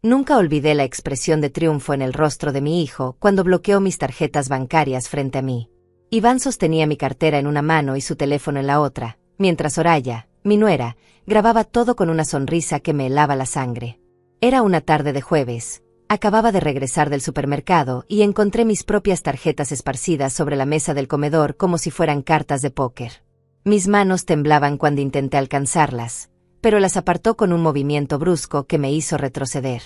Nunca olvidé la expresión de triunfo en el rostro de mi hijo cuando bloqueó mis tarjetas bancarias frente a mí. Iván sostenía mi cartera en una mano y su teléfono en la otra, mientras Soraya, mi nuera, grababa todo con una sonrisa que me helaba la sangre. Era una tarde de jueves. Acababa de regresar del supermercado y encontré mis propias tarjetas esparcidas sobre la mesa del comedor como si fueran cartas de póker. Mis manos temblaban cuando intenté alcanzarlas, pero las apartó con un movimiento brusco que me hizo retroceder.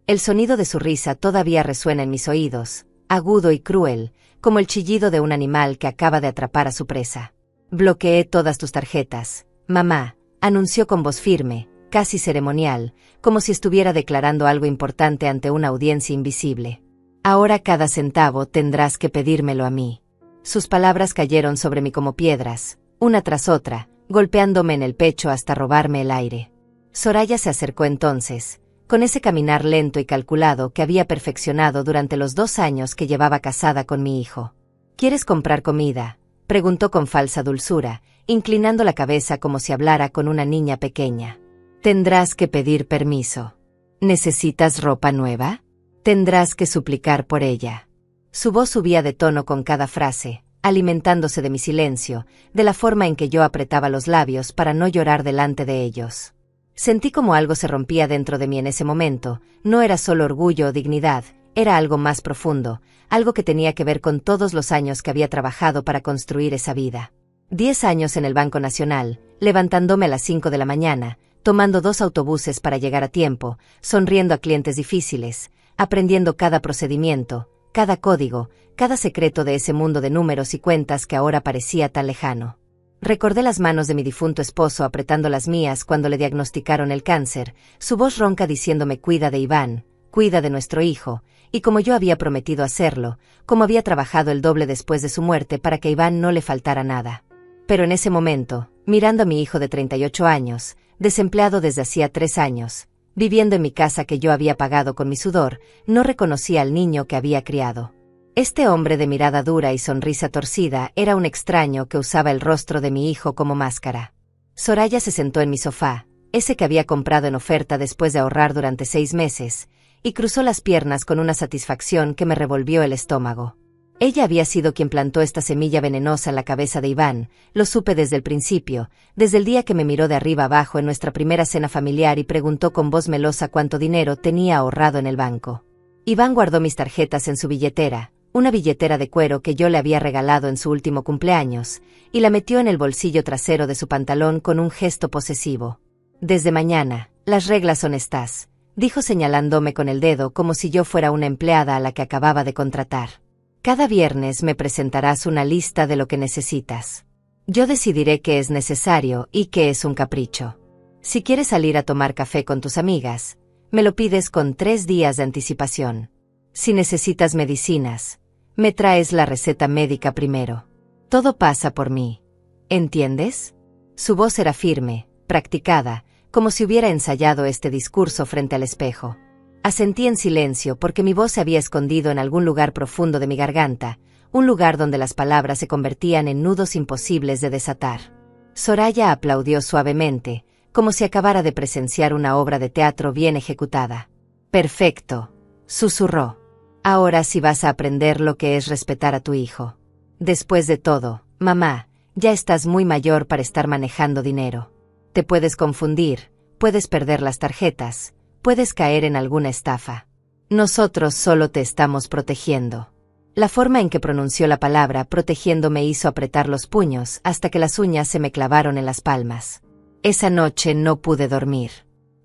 El sonido de su risa todavía resuena en mis oídos, agudo y cruel, como el chillido de un animal que acaba de atrapar a su presa. Bloqueé todas tus tarjetas, mamá, anunció con voz firme, casi ceremonial, como si estuviera declarando algo importante ante una audiencia invisible. Ahora cada centavo tendrás que pedírmelo a mí. Sus palabras cayeron sobre mí como piedras, una tras otra, golpeándome en el pecho hasta robarme el aire. Soraya se acercó entonces, con ese caminar lento y calculado que había perfeccionado durante los 2 años que llevaba casada con mi hijo. ¿Quieres comprar comida?, preguntó con falsa dulzura, inclinando la cabeza como si hablara con una niña pequeña. Tendrás que pedir permiso. ¿Necesitas ropa nueva? Tendrás que suplicar por ella. Su voz subía de tono con cada frase, alimentándose de mi silencio, de la forma en que yo apretaba los labios para no llorar delante de ellos. Sentí como algo se rompía dentro de mí en ese momento. No era solo orgullo o dignidad, era algo más profundo, algo que tenía que ver con todos los años que había trabajado para construir esa vida. 10 años en el Banco Nacional, levantándome a las 5 de la mañana, tomando 2 autobuses para llegar a tiempo, sonriendo a clientes difíciles, aprendiendo cada procedimiento, cada código, cada secreto de ese mundo de números y cuentas que ahora parecía tan lejano. Recordé las manos de mi difunto esposo apretando las mías cuando le diagnosticaron el cáncer, su voz ronca diciéndome cuida de Iván, cuida de nuestro hijo, y como yo había prometido hacerlo, como había trabajado el doble después de su muerte para que a Iván no le faltara nada. Pero en ese momento, mirando a mi hijo de 38 años, desempleado desde hacía 3 años, viviendo en mi casa que yo había pagado con mi sudor, no reconocía al niño que había criado. Este hombre de mirada dura y sonrisa torcida era un extraño que usaba el rostro de mi hijo como máscara. Soraya se sentó en mi sofá, ese que había comprado en oferta después de ahorrar durante 6 meses, y cruzó las piernas con una satisfacción que me revolvió el estómago. Ella había sido quien plantó esta semilla venenosa en la cabeza de Iván, lo supe desde el principio, desde el día que me miró de arriba abajo en nuestra primera cena familiar y preguntó con voz melosa cuánto dinero tenía ahorrado en el banco. Iván guardó mis tarjetas en su billetera, una billetera de cuero que yo le había regalado en su último cumpleaños, y la metió en el bolsillo trasero de su pantalón con un gesto posesivo. Desde mañana, las reglas son estas, dijo señalándome con el dedo como si yo fuera una empleada a la que acababa de contratar. Cada viernes me presentarás una lista de lo que necesitas. Yo decidiré qué es necesario y qué es un capricho. Si quieres salir a tomar café con tus amigas, me lo pides con 3 días de anticipación. Si necesitas medicinas, me traes la receta médica primero. Todo pasa por mí. ¿Entiendes? Su voz era firme, practicada, como si hubiera ensayado este discurso frente al espejo. Asentí en silencio porque mi voz se había escondido en algún lugar profundo de mi garganta, un lugar donde las palabras se convertían en nudos imposibles de desatar. Soraya aplaudió suavemente, como si acabara de presenciar una obra de teatro bien ejecutada. «Perfecto», susurró. «Ahora sí vas a aprender lo que es respetar a tu hijo. Después de todo, mamá, ya estás muy mayor para estar manejando dinero. Te puedes confundir, puedes perder las tarjetas, puedes caer en alguna estafa. Nosotros solo te estamos protegiendo». La forma en que pronunció la palabra protegiendo me hizo apretar los puños hasta que las uñas se me clavaron en las palmas. Esa noche no pude dormir.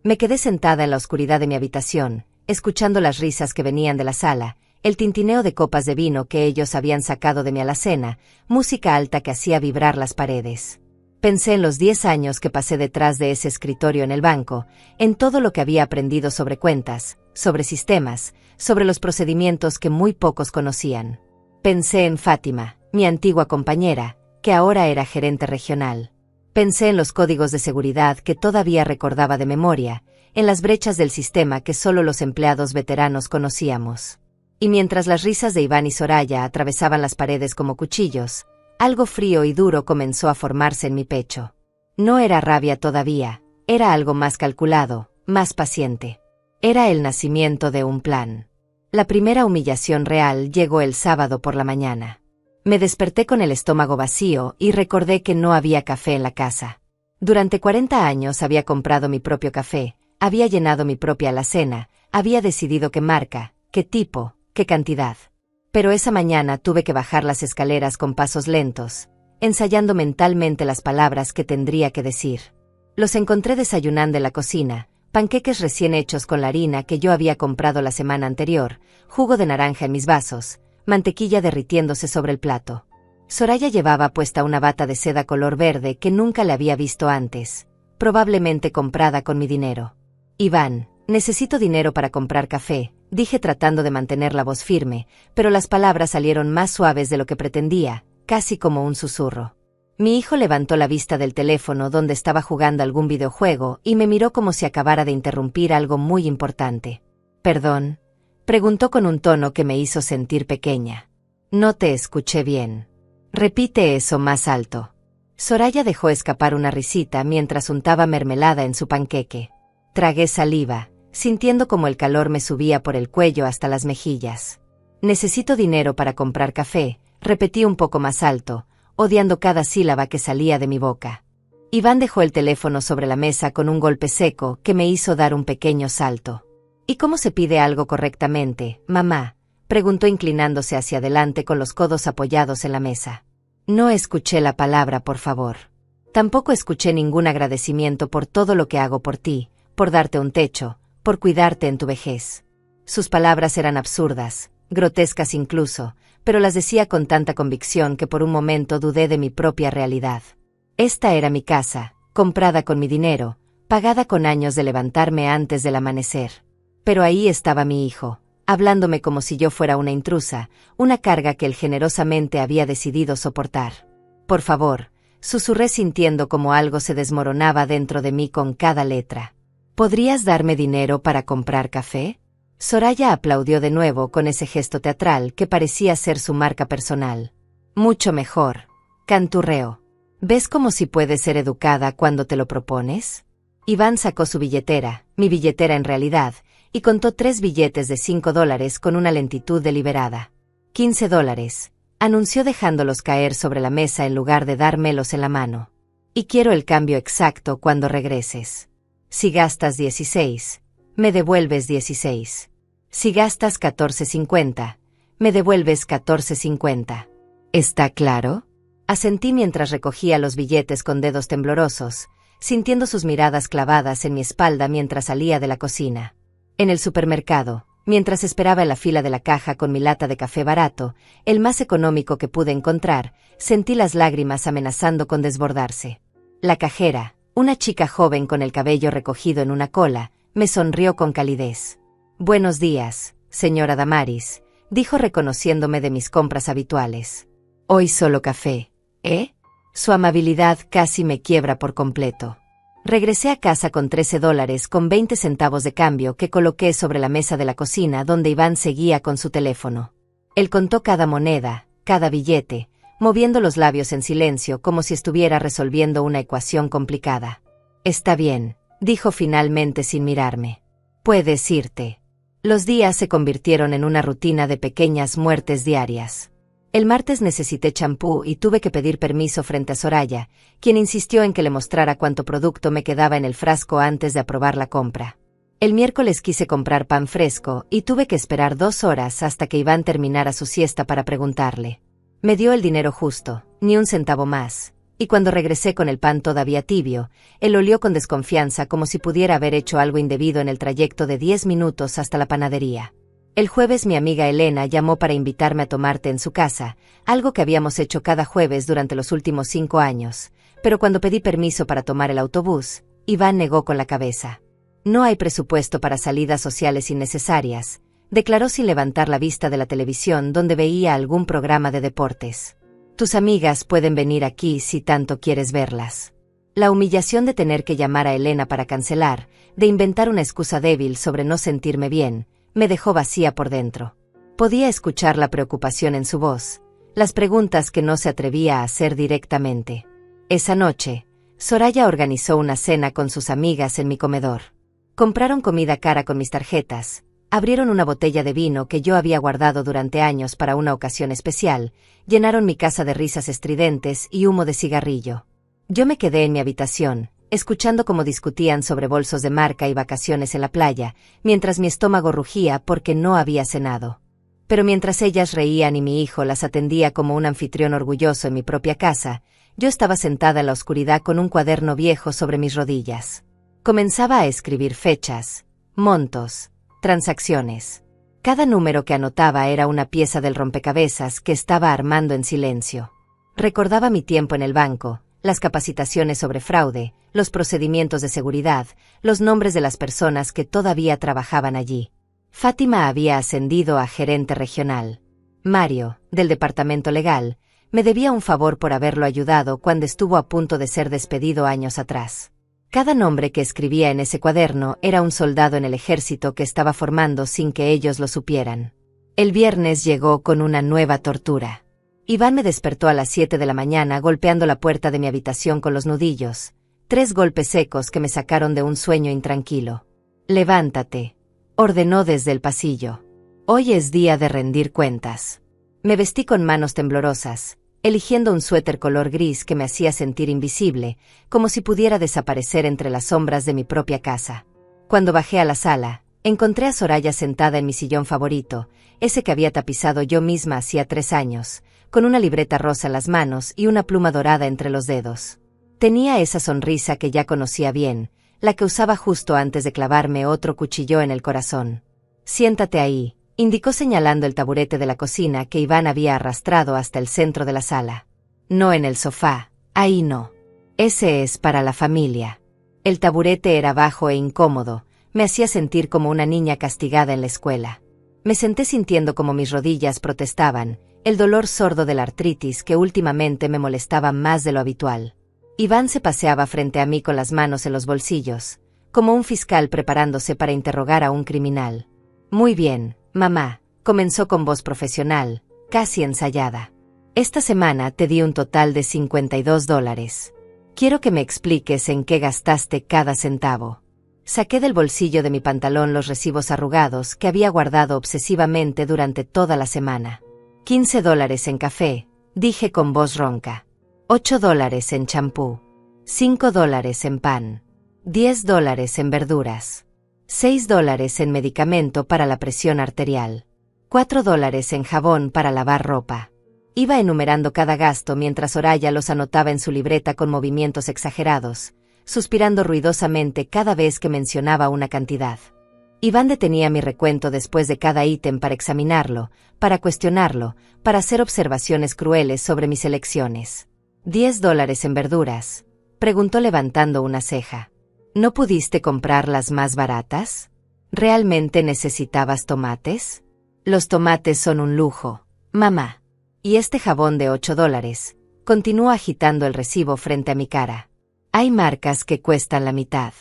Me quedé sentada en la oscuridad de mi habitación, escuchando las risas que venían de la sala, el tintineo de copas de vino que ellos habían sacado de mi alacena, música alta que hacía vibrar las paredes. Pensé en los 10 años que pasé detrás de ese escritorio en el banco, en todo lo que había aprendido sobre cuentas, sobre sistemas, sobre los procedimientos que muy pocos conocían. Pensé en Fátima, mi antigua compañera, que ahora era gerente regional. Pensé en los códigos de seguridad que todavía recordaba de memoria, en las brechas del sistema que solo los empleados veteranos conocíamos. Y mientras las risas de Iván y Soraya atravesaban las paredes como cuchillos, algo frío y duro comenzó a formarse en mi pecho. No era rabia todavía, era algo más calculado, más paciente. Era el nacimiento de un plan. La primera humillación real llegó el sábado por la mañana. Me desperté con el estómago vacío y recordé que no había café en la casa. Durante 40 años había comprado mi propio café, había llenado mi propia alacena, había decidido qué marca, qué tipo, qué cantidad. Pero esa mañana tuve que bajar las escaleras con pasos lentos, ensayando mentalmente las palabras que tendría que decir. Los encontré desayunando en la cocina, panqueques recién hechos con la harina que yo había comprado la semana anterior, jugo de naranja en mis vasos, mantequilla derritiéndose sobre el plato. Soraya llevaba puesta una bata de seda color verde que nunca le había visto antes, probablemente comprada con mi dinero. Iván, necesito dinero para comprar café, dije tratando de mantener la voz firme, pero las palabras salieron más suaves de lo que pretendía, casi como un susurro. Mi hijo levantó la vista del teléfono donde estaba jugando algún videojuego y me miró como si acabara de interrumpir algo muy importante. «¿Perdón?», preguntó con un tono que me hizo sentir pequeña. «No te escuché bien. Repite eso más alto». Soraya dejó escapar una risita mientras untaba mermelada en su panqueque. Tragué saliva, sintiendo como el calor me subía por el cuello hasta las mejillas. «Necesito dinero para comprar café», repetí un poco más alto, odiando cada sílaba que salía de mi boca. Iván dejó el teléfono sobre la mesa con un golpe seco que me hizo dar un pequeño salto. «¿Y cómo se pide algo correctamente, mamá?», preguntó inclinándose hacia adelante con los codos apoyados en la mesa. No escuché la palabra por favor. Tampoco escuché ningún agradecimiento por todo lo que hago por ti, por darte un techo, por cuidarte en tu vejez. Sus palabras eran absurdas, grotescas incluso, pero las decía con tanta convicción que por un momento dudé de mi propia realidad. Esta era mi casa, comprada con mi dinero, pagada con años de levantarme antes del amanecer. Pero ahí estaba mi hijo, hablándome como si yo fuera una intrusa, una carga que él generosamente había decidido soportar. «Por favor», susurré sintiendo como algo se desmoronaba dentro de mí con cada letra. «¿Podrías darme dinero para comprar café?». Soraya aplaudió de nuevo con ese gesto teatral que parecía ser su marca personal. «Mucho mejor», canturreó. «¿Ves cómo si puedes ser educada cuando te lo propones?». Iván sacó su billetera, mi billetera en realidad, y contó 3 billetes de $5 con una lentitud deliberada. $15, anunció dejándolos caer sobre la mesa en lugar de dármelos en la mano. «Y quiero el cambio exacto cuando regreses. Si gastas 16, me devuelves 16. Si gastas 14.50, me devuelves 14.50. ¿Está claro?». Asentí mientras recogía los billetes con dedos temblorosos, sintiendo sus miradas clavadas en mi espalda mientras salía de la cocina. En el supermercado, mientras esperaba en la fila de la caja con mi lata de café barato, el más económico que pude encontrar, sentí las lágrimas amenazando con desbordarse. La cajera, una chica joven con el cabello recogido en una cola, me sonrió con calidez. «Buenos días, señora Damaris», dijo reconociéndome de mis compras habituales. «Hoy solo café, ¿eh?». Su amabilidad casi me quiebra por completo. Regresé a casa con $13 con 20 centavos de cambio que coloqué sobre la mesa de la cocina donde Iván seguía con su teléfono. Él contó cada moneda, cada billete, moviendo los labios en silencio como si estuviera resolviendo una ecuación complicada. «Está bien», dijo finalmente sin mirarme. «Puedes irte». Los días se convirtieron en una rutina de pequeñas muertes diarias. El martes necesité champú y tuve que pedir permiso frente a Soraya, quien insistió en que le mostrara cuánto producto me quedaba en el frasco antes de aprobar la compra. El miércoles quise comprar pan fresco y tuve que esperar 2 horas hasta que Iván terminara su siesta para preguntarle. Me dio el dinero justo, ni un centavo más, y cuando regresé con el pan todavía tibio, él olió con desconfianza como si pudiera haber hecho algo indebido en el trayecto de 10 minutos hasta la panadería. El jueves mi amiga Elena llamó para invitarme a tomar té en su casa, algo que habíamos hecho cada jueves durante los últimos 5 años, pero cuando pedí permiso para tomar el autobús, Iván negó con la cabeza. «No hay presupuesto para salidas sociales innecesarias», declaró sin levantar la vista de la televisión donde veía algún programa de deportes. «Tus amigas pueden venir aquí si tanto quieres verlas». La humillación de tener que llamar a Elena para cancelar, de inventar una excusa débil sobre no sentirme bien, me dejó vacía por dentro. Podía escuchar la preocupación en su voz, las preguntas que no se atrevía a hacer directamente. Esa noche, Soraya organizó una cena con sus amigas en mi comedor. Compraron comida cara con mis tarjetas, abrieron una botella de vino que yo había guardado durante años para una ocasión especial, llenaron mi casa de risas estridentes y humo de cigarrillo. Yo me quedé en mi habitación, escuchando cómo discutían sobre bolsos de marca y vacaciones en la playa, mientras mi estómago rugía porque no había cenado. Pero mientras ellas reían y mi hijo las atendía como un anfitrión orgulloso en mi propia casa, yo estaba sentada en la oscuridad con un cuaderno viejo sobre mis rodillas. Comenzaba a escribir fechas, montos, transacciones. Cada número que anotaba era una pieza del rompecabezas que estaba armando en silencio. Recordaba mi tiempo en el banco, las capacitaciones sobre fraude, los procedimientos de seguridad, los nombres de las personas que todavía trabajaban allí. Fátima había ascendido a gerente regional. Mario, del departamento legal, me debía un favor por haberlo ayudado cuando estuvo a punto de ser despedido años atrás. Cada nombre que escribía en ese cuaderno era un soldado en el ejército que estaba formando sin que ellos lo supieran. El viernes llegó con una nueva tortura. Iván me despertó a las 7 de la mañana golpeando la puerta de mi habitación con los nudillos, 3 golpes secos que me sacaron de un sueño intranquilo. «Levántate», ordenó desde el pasillo. «Hoy es día de rendir cuentas». Me vestí con manos temblorosas, eligiendo un suéter color gris que me hacía sentir invisible, como si pudiera desaparecer entre las sombras de mi propia casa. Cuando bajé a la sala, encontré a Soraya sentada en mi sillón favorito, ese que había tapizado yo misma hacía 3 años, con una libreta rosa en las manos y una pluma dorada entre los dedos. Tenía esa sonrisa que ya conocía bien, la que usaba justo antes de clavarme otro cuchillo en el corazón. «Siéntate ahí», indicó señalando el taburete de la cocina que Iván había arrastrado hasta el centro de la sala. «No en el sofá, ahí no. Ese es para la familia». El taburete era bajo e incómodo, me hacía sentir como una niña castigada en la escuela. Me senté sintiendo como mis rodillas protestaban, el dolor sordo de la artritis que últimamente me molestaba más de lo habitual. Iván se paseaba frente a mí con las manos en los bolsillos, como un fiscal preparándose para interrogar a un criminal. «Muy bien, mamá», comenzó con voz profesional, casi ensayada. «Esta semana te di un total de $52. Quiero que me expliques en qué gastaste cada centavo». Saqué del bolsillo de mi pantalón los recibos arrugados que había guardado obsesivamente durante toda la semana. $15 en café, dije con voz ronca. $8 en champú. $5 en pan. $10 en verduras. $6 en medicamento para la presión arterial. $4 en jabón para lavar ropa. Iba enumerando cada gasto mientras Soraya los anotaba en su libreta con movimientos exagerados, suspirando ruidosamente cada vez que mencionaba una cantidad. Iván detenía mi recuento después de cada ítem para examinarlo, para cuestionarlo, para hacer observaciones crueles sobre mis elecciones. $10 en verduras, preguntó levantando una ceja. ¿No pudiste comprar las más baratas? ¿Realmente necesitabas tomates? Los tomates son un lujo, mamá. Y este jabón de $8, continuó agitando el recibo frente a mi cara. Hay marcas que cuestan la mitad.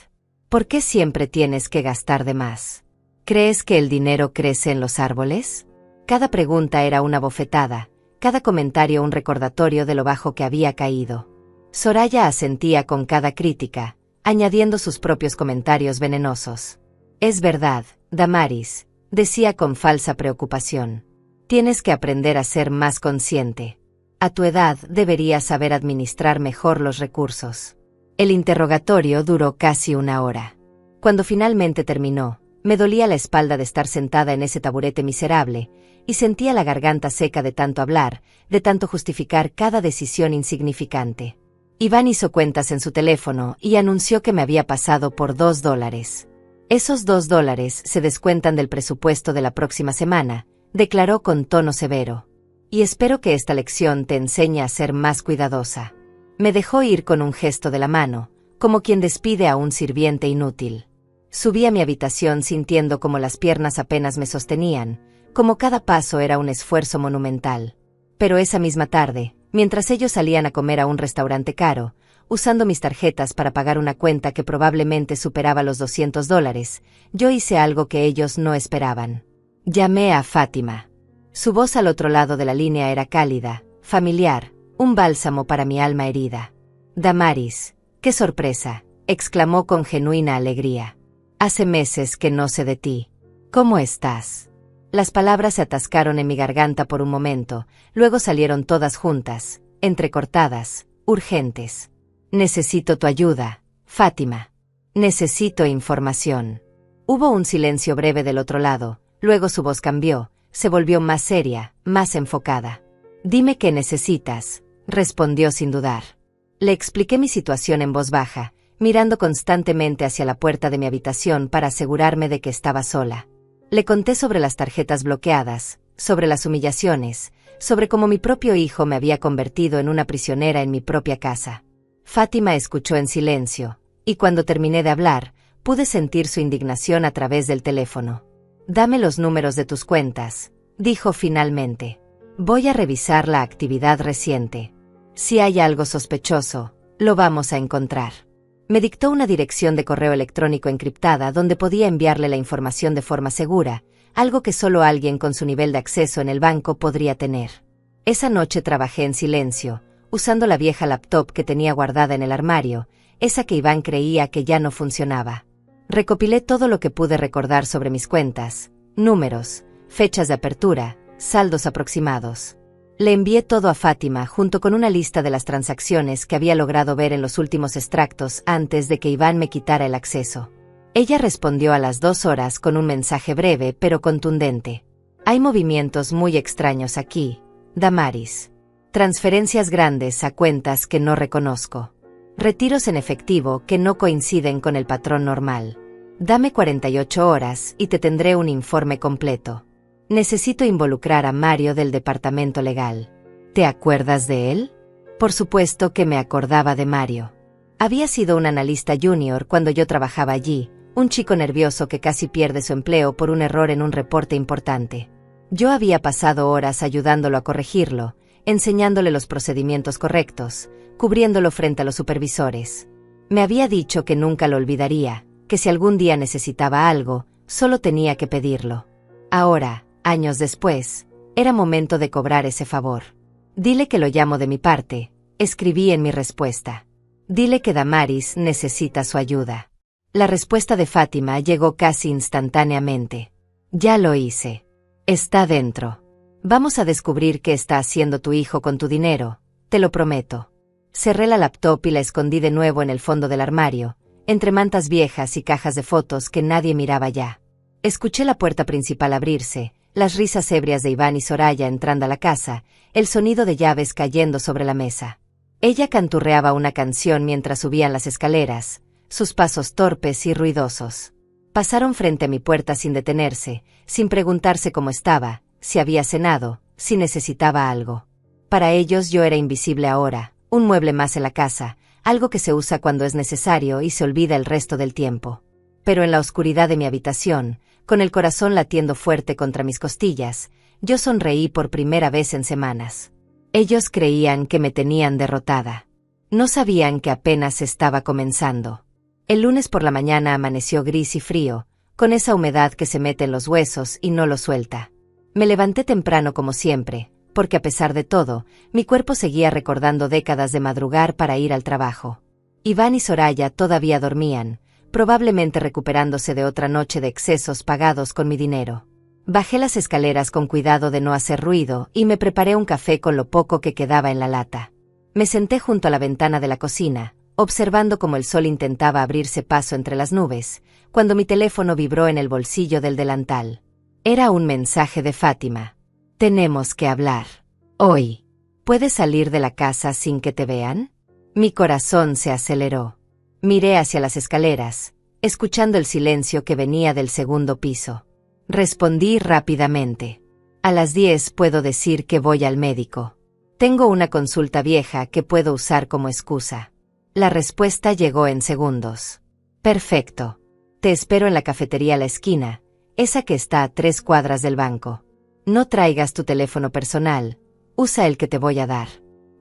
¿Por qué siempre tienes que gastar de más? ¿Crees que el dinero crece en los árboles? Cada pregunta era una bofetada, cada comentario un recordatorio de lo bajo que había caído. Soraya asentía con cada crítica, añadiendo sus propios comentarios venenosos. Es verdad, Damaris, decía con falsa preocupación. Tienes que aprender a ser más consciente. A tu edad deberías saber administrar mejor los recursos. El interrogatorio duró casi 1 hora. Cuando finalmente terminó, me dolía la espalda de estar sentada en ese taburete miserable, y sentía la garganta seca de tanto hablar, de tanto justificar cada decisión insignificante. Iván hizo cuentas en su teléfono y anunció que me había pasado por $2. Esos $2 se descuentan del presupuesto de la próxima semana, declaró con tono severo. Y espero que esta lección te enseñe a ser más cuidadosa. Me dejó ir con un gesto de la mano, como quien despide a un sirviente inútil. Subí a mi habitación sintiendo como las piernas apenas me sostenían, como cada paso era un esfuerzo monumental. Pero esa misma tarde, mientras ellos salían a comer a un restaurante caro, usando mis tarjetas para pagar una cuenta que probablemente superaba los $200, yo hice algo que ellos no esperaban. Llamé a Fátima. Su voz al otro lado de la línea era cálida, familiar, un bálsamo para mi alma herida. Damaris, ¡qué sorpresa!, exclamó con genuina alegría. Hace meses que no sé de ti. ¿Cómo estás? Las palabras se atascaron en mi garganta por un momento, luego salieron todas juntas, entrecortadas, urgentes. Necesito tu ayuda, Fátima. Necesito información. Hubo un silencio breve del otro lado, luego su voz cambió, se volvió más seria, más enfocada. Dime qué necesitas, respondió sin dudar. Le expliqué mi situación en voz baja, mirando constantemente hacia la puerta de mi habitación para asegurarme de que estaba sola. Le conté sobre las tarjetas bloqueadas, sobre las humillaciones, sobre cómo mi propio hijo me había convertido en una prisionera en mi propia casa. Fátima escuchó en silencio, y cuando terminé de hablar, pude sentir su indignación a través del teléfono. Dame los números de tus cuentas, dijo finalmente. Voy a revisar la actividad reciente. Si hay algo sospechoso, lo vamos a encontrar. Me dictó una dirección de correo electrónico encriptada donde podía enviarle la información de forma segura, algo que solo alguien con su nivel de acceso en el banco podría tener. Esa noche trabajé en silencio, usando la vieja laptop que tenía guardada en el armario, esa que Iván creía que ya no funcionaba. Recopilé todo lo que pude recordar sobre mis cuentas, números, fechas de apertura, saldos aproximados. Le envié todo a Fátima junto con una lista de las transacciones que había logrado ver en los últimos extractos antes de que Iván me quitara el acceso. Ella respondió a las 2 horas con un mensaje breve pero contundente. Hay movimientos muy extraños aquí, Damaris. Transferencias grandes a cuentas que no reconozco. Retiros en efectivo que no coinciden con el patrón normal. Dame 48 horas y te tendré un informe completo. Necesito involucrar a Mario del departamento legal. ¿Te acuerdas de él? Por supuesto que me acordaba de Mario. Había sido un analista junior cuando yo trabajaba allí, un chico nervioso que casi pierde su empleo por un error en un reporte importante. Yo había pasado horas ayudándolo a corregirlo, enseñándole los procedimientos correctos, cubriéndolo frente a los supervisores. Me había dicho que nunca lo olvidaría, que si algún día necesitaba algo, solo tenía que pedirlo. Ahora, años después, era momento de cobrar ese favor. Dile que lo llamo de mi parte, escribí en mi respuesta. Dile que Damaris necesita su ayuda. La respuesta de Fátima llegó casi instantáneamente. Ya lo hice. Está dentro. Vamos a descubrir qué está haciendo tu hijo con tu dinero, te lo prometo. Cerré la laptop y la escondí de nuevo en el fondo del armario, entre mantas viejas y cajas de fotos que nadie miraba ya. Escuché la puerta principal abrirse, las risas ebrias de Iván y Soraya entrando a la casa, el sonido de llaves cayendo sobre la mesa. Ella canturreaba una canción mientras subían las escaleras, sus pasos torpes y ruidosos. Pasaron frente a mi puerta sin detenerse, sin preguntarse cómo estaba, si había cenado, si necesitaba algo. Para ellos yo era invisible ahora, un mueble más en la casa, algo que se usa cuando es necesario y se olvida el resto del tiempo. Pero en la oscuridad de mi habitación, con el corazón latiendo fuerte contra mis costillas, yo sonreí por primera vez en semanas. Ellos creían que me tenían derrotada. No sabían que apenas estaba comenzando. El lunes por la mañana amaneció gris y frío, con esa humedad que se mete en los huesos y no lo suelta. Me levanté temprano como siempre, porque a pesar de todo, mi cuerpo seguía recordando décadas de madrugar para ir al trabajo. Iván y Soraya todavía dormían, probablemente recuperándose de otra noche de excesos pagados con mi dinero. Bajé las escaleras con cuidado de no hacer ruido y me preparé un café con lo poco que quedaba en la lata. Me senté junto a la ventana de la cocina, observando cómo el sol intentaba abrirse paso entre las nubes, cuando mi teléfono vibró en el bolsillo del delantal. Era un mensaje de Fátima. Tenemos que hablar. Hoy. ¿Puedes salir de la casa sin que te vean? Mi corazón se aceleró. Miré hacia las escaleras, escuchando el silencio que venía del segundo piso. Respondí rápidamente. A las 10 puedo decir que voy al médico. Tengo una consulta vieja que puedo usar como excusa. La respuesta llegó en segundos. Perfecto. Te espero en la cafetería a la esquina, esa que está a 3 cuadras del banco. No traigas tu teléfono personal, usa el que te voy a dar.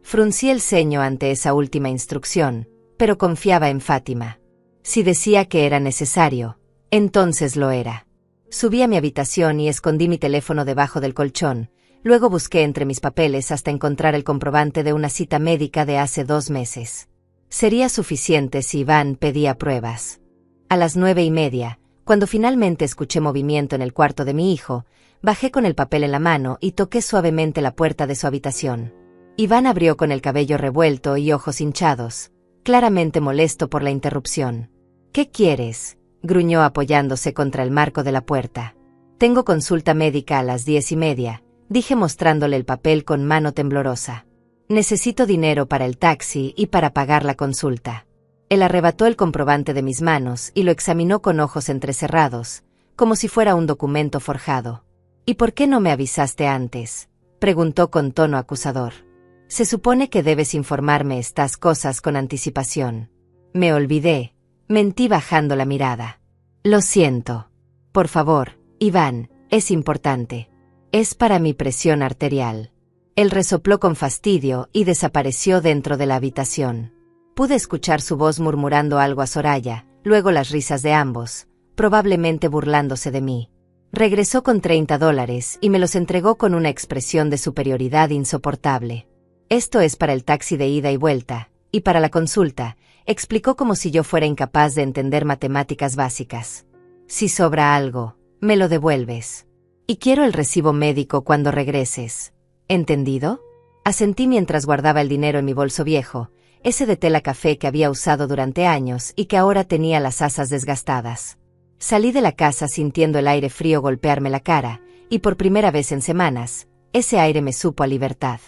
Fruncí el ceño ante esa última instrucción, pero confiaba en Fátima. Si decía que era necesario, entonces lo era. Subí a mi habitación y escondí mi teléfono debajo del colchón, luego busqué entre mis papeles hasta encontrar el comprobante de una cita médica de hace 2 meses. Sería suficiente si Iván pedía pruebas. A las 9:30, Cuando finalmente escuché movimiento en el cuarto de mi hijo, bajé con el papel en la mano y toqué suavemente la puerta de su habitación. Iván abrió con el cabello revuelto y ojos hinchados, claramente molesto por la interrupción. «¿Qué quieres?», gruñó apoyándose contra el marco de la puerta. «Tengo consulta médica a las 10:30», dije mostrándole el papel con mano temblorosa. «Necesito dinero para el taxi y para pagar la consulta». Él arrebató el comprobante de mis manos y lo examinó con ojos entrecerrados, como si fuera un documento forjado. «¿Y por qué no me avisaste antes?», preguntó con tono acusador. «Se supone que debes informarme estas cosas con anticipación». «Me olvidé», mentí bajando la mirada. «Lo siento. Por favor, Iván, es importante. Es para mi presión arterial». Él resopló con fastidio y desapareció dentro de la habitación. Pude escuchar su voz murmurando algo a Soraya, luego las risas de ambos, probablemente burlándose de mí. Regresó con $30 y me los entregó con una expresión de superioridad insoportable. «Esto es para el taxi de ida y vuelta, y para la consulta», explicó como si yo fuera incapaz de entender matemáticas básicas. «Si sobra algo, me lo devuelves. Y quiero el recibo médico cuando regreses. ¿Entendido?». Asentí mientras guardaba el dinero en mi bolso viejo, ese de tela café que había usado durante años y que ahora tenía las asas desgastadas. Salí de la casa sintiendo el aire frío golpearme la cara, y por primera vez en semanas, ese aire me supo a libertad.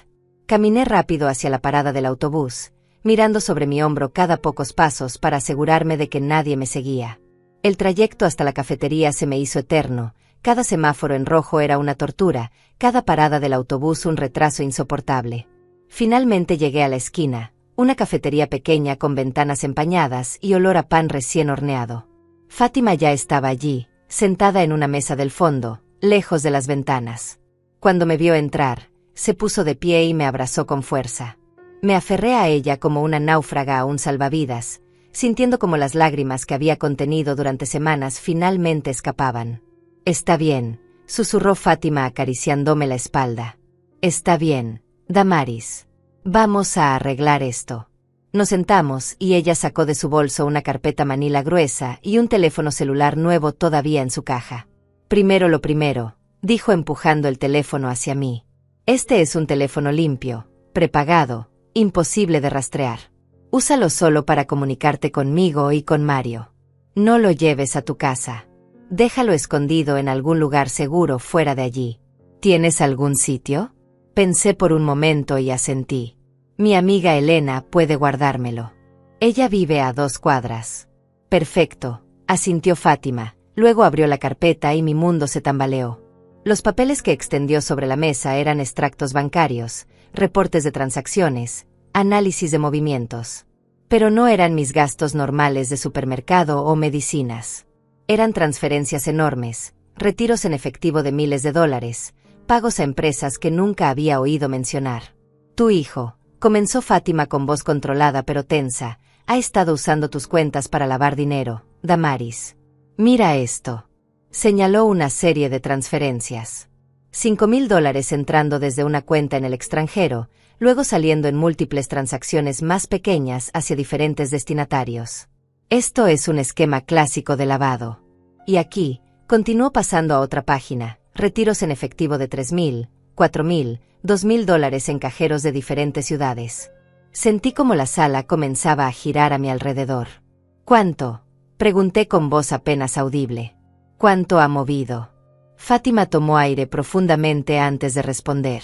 Caminé rápido hacia la parada del autobús, mirando sobre mi hombro cada pocos pasos para asegurarme de que nadie me seguía. El trayecto hasta la cafetería se me hizo eterno, cada semáforo en rojo era una tortura, cada parada del autobús un retraso insoportable. Finalmente llegué a la esquina, una cafetería pequeña con ventanas empañadas y olor a pan recién horneado. Fátima ya estaba allí, sentada en una mesa del fondo, lejos de las ventanas. Cuando me vio entrar, se puso de pie y me abrazó con fuerza. Me aferré a ella como una náufraga a un salvavidas, sintiendo como las lágrimas que había contenido durante semanas finalmente escapaban. «Está bien», susurró Fátima acariciándome la espalda. «Está bien, Damaris. Vamos a arreglar esto». Nos sentamos y ella sacó de su bolso una carpeta manila gruesa y un teléfono celular nuevo todavía en su caja. «Primero lo primero», dijo empujando el teléfono hacia mí. «Este es un teléfono limpio, prepagado, imposible de rastrear. Úsalo solo para comunicarte conmigo y con Mario. No lo lleves a tu casa. Déjalo escondido en algún lugar seguro fuera de allí». «¿Tienes algún sitio?». Pensé por un momento y asentí. «Mi amiga Elena puede guardármelo. Ella vive a 2 cuadras». «Perfecto», asintió Fátima, luego abrió la carpeta y mi mundo se tambaleó. Los papeles que extendió sobre la mesa eran extractos bancarios, reportes de transacciones, análisis de movimientos. Pero no eran mis gastos normales de supermercado o medicinas. Eran transferencias enormes, retiros en efectivo de miles de dólares, pagos a empresas que nunca había oído mencionar. «Tu hijo», comenzó Fátima con voz controlada pero tensa, «ha estado usando tus cuentas para lavar dinero, Damaris. Mira esto». Señaló una serie de transferencias. $5,000 entrando desde una cuenta en el extranjero, luego saliendo en múltiples transacciones más pequeñas hacia diferentes destinatarios. «Esto es un esquema clásico de lavado». Y aquí, continuó pasando a otra página, retiros en efectivo de $3,000, $4,000, $2,000 en cajeros de diferentes ciudades. Sentí como la sala comenzaba a girar a mi alrededor. «¿Cuánto?», pregunté con voz apenas audible. «¿Cuánto ha movido?». Fátima tomó aire profundamente antes de responder.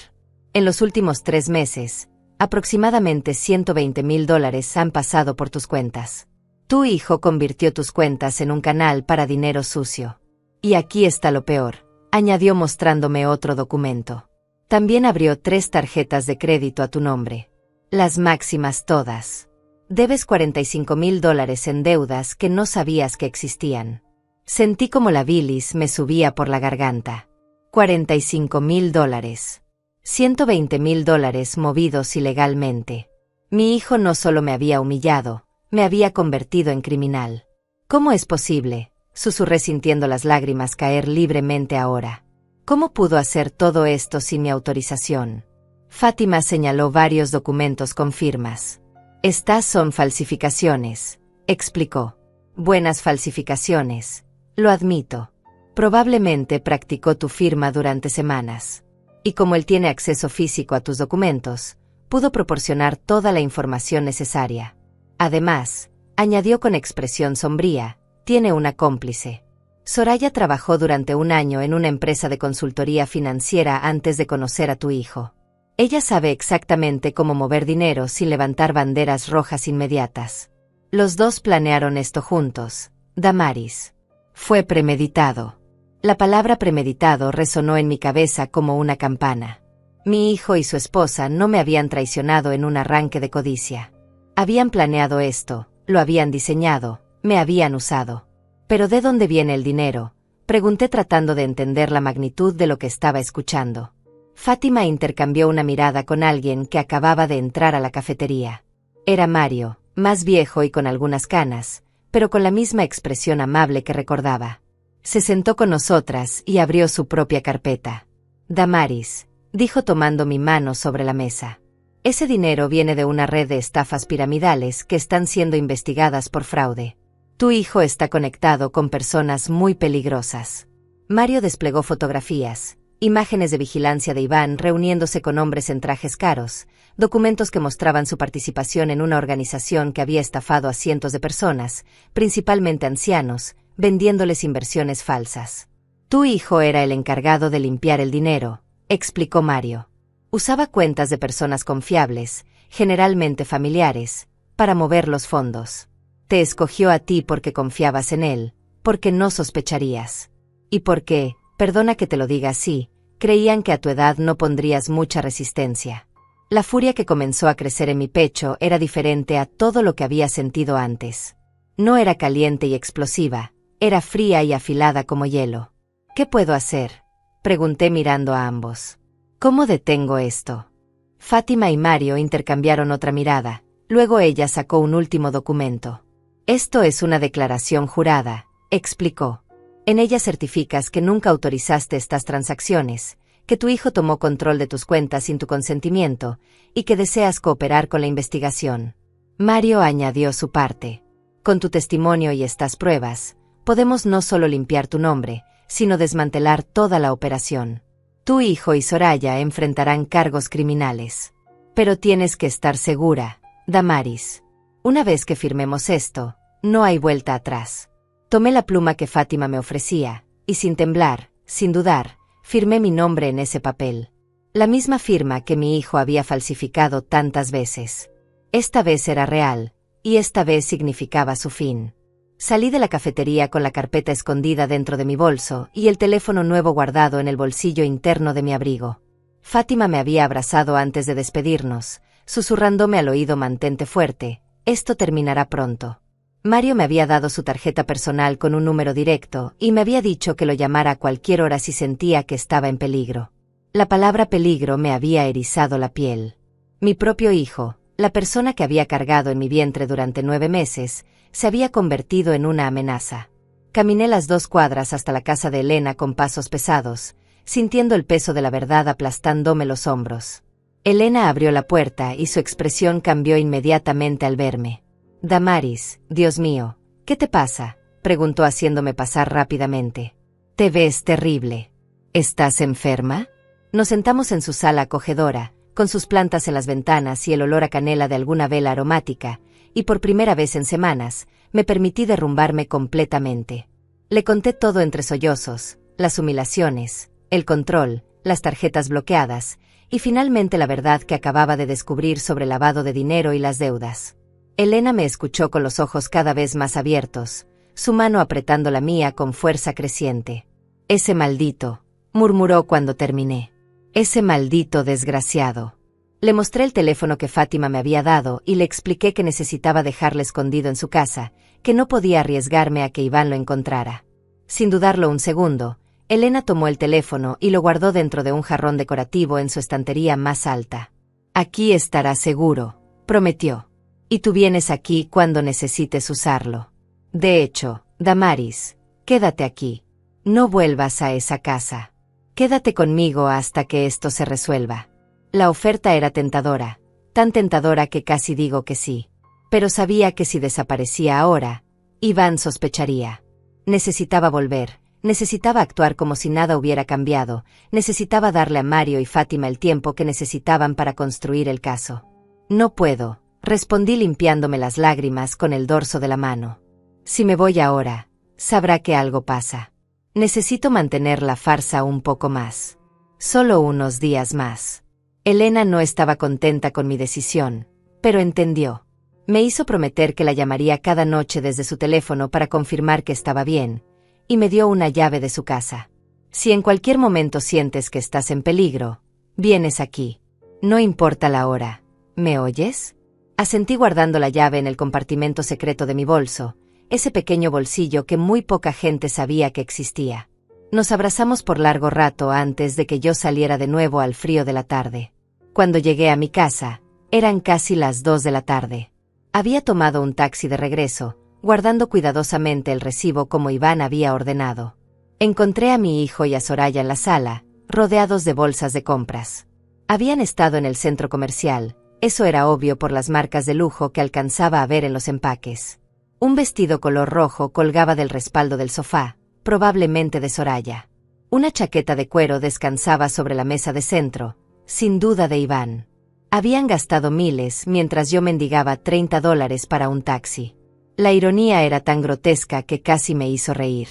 «En los últimos 3 meses, aproximadamente $120,000 han pasado por tus cuentas. Tu hijo convirtió tus cuentas en un canal para dinero sucio. Y aquí está lo peor», añadió mostrándome otro documento. «También abrió 3 tarjetas de crédito a tu nombre. Las máximas todas. Debes $45,000 en deudas que no sabías que existían». Sentí como la bilis me subía por la garganta. $45,000. $120,000 movidos ilegalmente. Mi hijo no solo me había humillado, me había convertido en criminal. «¿Cómo es posible?», susurré sintiendo las lágrimas caer libremente ahora. «¿Cómo pudo hacer todo esto sin mi autorización?». Fátima señaló varios documentos con firmas. «Estas son falsificaciones», explicó. «Buenas falsificaciones. Lo admito. Probablemente practicó tu firma durante semanas. Y como él tiene acceso físico a tus documentos, pudo proporcionar toda la información necesaria. Además, añadió con expresión sombría, tiene una cómplice. Soraya trabajó durante un año en una empresa de consultoría financiera antes de conocer a tu hijo. Ella sabe exactamente cómo mover dinero sin levantar banderas rojas inmediatas. Los dos planearon esto juntos, Damaris. Fue premeditado. La palabra premeditado resonó en mi cabeza como una campana. Mi hijo y su esposa no me habían traicionado en un arranque de codicia. Habían planeado esto, lo habían diseñado, me habían usado. ¿Pero de dónde viene el dinero?, pregunté tratando de entender la magnitud de lo que estaba escuchando. Fátima intercambió una mirada con alguien que acababa de entrar a la cafetería. Era Mario, más viejo y con algunas canas, pero con la misma expresión amable que recordaba. Se sentó con nosotras y abrió su propia carpeta. Damaris, dijo tomando mi mano sobre la mesa. Ese dinero viene de una red de estafas piramidales que están siendo investigadas por fraude. Tu hijo está conectado con personas muy peligrosas. Mario desplegó fotografías, imágenes de vigilancia de Iván reuniéndose con hombres en trajes caros, documentos que mostraban su participación en una organización que había estafado a cientos de personas, principalmente ancianos, vendiéndoles inversiones falsas. Tu hijo era el encargado de limpiar el dinero, explicó Mario. Usaba cuentas de personas confiables, generalmente familiares, para mover los fondos. Te escogió a ti porque confiabas en él, porque no sospecharías. Y porque, perdona que te lo diga así, creían que a tu edad no pondrías mucha resistencia. La furia que comenzó a crecer en mi pecho era diferente a todo lo que había sentido antes. No era caliente y explosiva, era fría y afilada como hielo. ¿Qué puedo hacer?, pregunté mirando a ambos. ¿Cómo detengo esto? Fátima y Mario intercambiaron otra mirada, luego ella sacó un último documento. Esto es una declaración jurada, explicó. En ella certificas que nunca autorizaste estas transacciones, que tu hijo tomó control de tus cuentas sin tu consentimiento, y que deseas cooperar con la investigación. Mario añadió su parte. Con tu testimonio y estas pruebas, podemos no solo limpiar tu nombre, sino desmantelar toda la operación. Tu hijo y Soraya enfrentarán cargos criminales. Pero tienes que estar segura, Damaris. Una vez que firmemos esto, no hay vuelta atrás. Tomé la pluma que Fátima me ofrecía, y sin temblar, sin dudar, firmé mi nombre en ese papel. La misma firma que mi hijo había falsificado tantas veces. Esta vez era real, y esta vez significaba su fin. Salí de la cafetería con la carpeta escondida dentro de mi bolso y el teléfono nuevo guardado en el bolsillo interno de mi abrigo. Fátima me había abrazado antes de despedirnos, susurrándome al oído: mantente fuerte, esto terminará pronto. Mario me había dado su tarjeta personal con un número directo y me había dicho que lo llamara a cualquier hora si sentía que estaba en peligro. La palabra peligro me había erizado la piel. Mi propio hijo, la persona que había cargado en mi vientre durante 9 meses, se había convertido en una amenaza. Caminé las 2 cuadras hasta la casa de Elena con pasos pesados, sintiendo el peso de la verdad aplastándome los hombros. Elena abrió la puerta y su expresión cambió inmediatamente al verme. Damaris, Dios mío, ¿qué te pasa?, preguntó haciéndome pasar rápidamente. Te ves terrible. ¿Estás enferma? Nos sentamos en su sala acogedora, con sus plantas en las ventanas y el olor a canela de alguna vela aromática, y por primera vez en semanas, me permití derrumbarme completamente. Le conté todo entre sollozos, las humillaciones, el control, las tarjetas bloqueadas, y finalmente la verdad que acababa de descubrir sobre el lavado de dinero y las deudas. Elena me escuchó con los ojos cada vez más abiertos, su mano apretando la mía con fuerza creciente. Ese maldito, murmuró cuando terminé. Ese maldito desgraciado. Le mostré el teléfono que Fátima me había dado y le expliqué que necesitaba dejarle escondido en su casa, que no podía arriesgarme a que Iván lo encontrara. Sin dudarlo un segundo, Elena tomó el teléfono y lo guardó dentro de un jarrón decorativo en su estantería más alta. Aquí estará seguro, prometió. Y tú vienes aquí cuando necesites usarlo. De hecho, Damaris, quédate aquí. No vuelvas a esa casa. Quédate conmigo hasta que esto se resuelva. La oferta era tentadora, tan tentadora que casi digo que sí. Pero sabía que si desaparecía ahora, Iván sospecharía. Necesitaba volver, necesitaba actuar como si nada hubiera cambiado, necesitaba darle a Mario y Fátima el tiempo que necesitaban para construir el caso. No puedo, respondí limpiándome las lágrimas con el dorso de la mano. Si me voy ahora, sabrá que algo pasa. Necesito mantener la farsa un poco más. Solo unos días más. Elena no estaba contenta con mi decisión, pero entendió. Me hizo prometer que la llamaría cada noche desde su teléfono para confirmar que estaba bien, y me dio una llave de su casa. Si en cualquier momento sientes que estás en peligro, vienes aquí. No importa la hora. ¿Me oyes? Asentí guardando la llave en el compartimento secreto de mi bolso, ese pequeño bolsillo que muy poca gente sabía que existía. Nos abrazamos por largo rato antes de que yo saliera de nuevo al frío de la tarde. Cuando llegué a mi casa, eran casi las 2 de la tarde. Había tomado un taxi de regreso, guardando cuidadosamente el recibo como Iván había ordenado. Encontré a mi hijo y a Soraya en la sala, rodeados de bolsas de compras. Habían estado en el centro comercial, eso era obvio por las marcas de lujo que alcanzaba a ver en los empaques. Un vestido color rojo colgaba del respaldo del sofá, probablemente de Soraya. Una chaqueta de cuero descansaba sobre la mesa de centro, sin duda de Iván. Habían gastado miles mientras yo mendigaba $30 para un taxi. La ironía era tan grotesca que casi me hizo reír.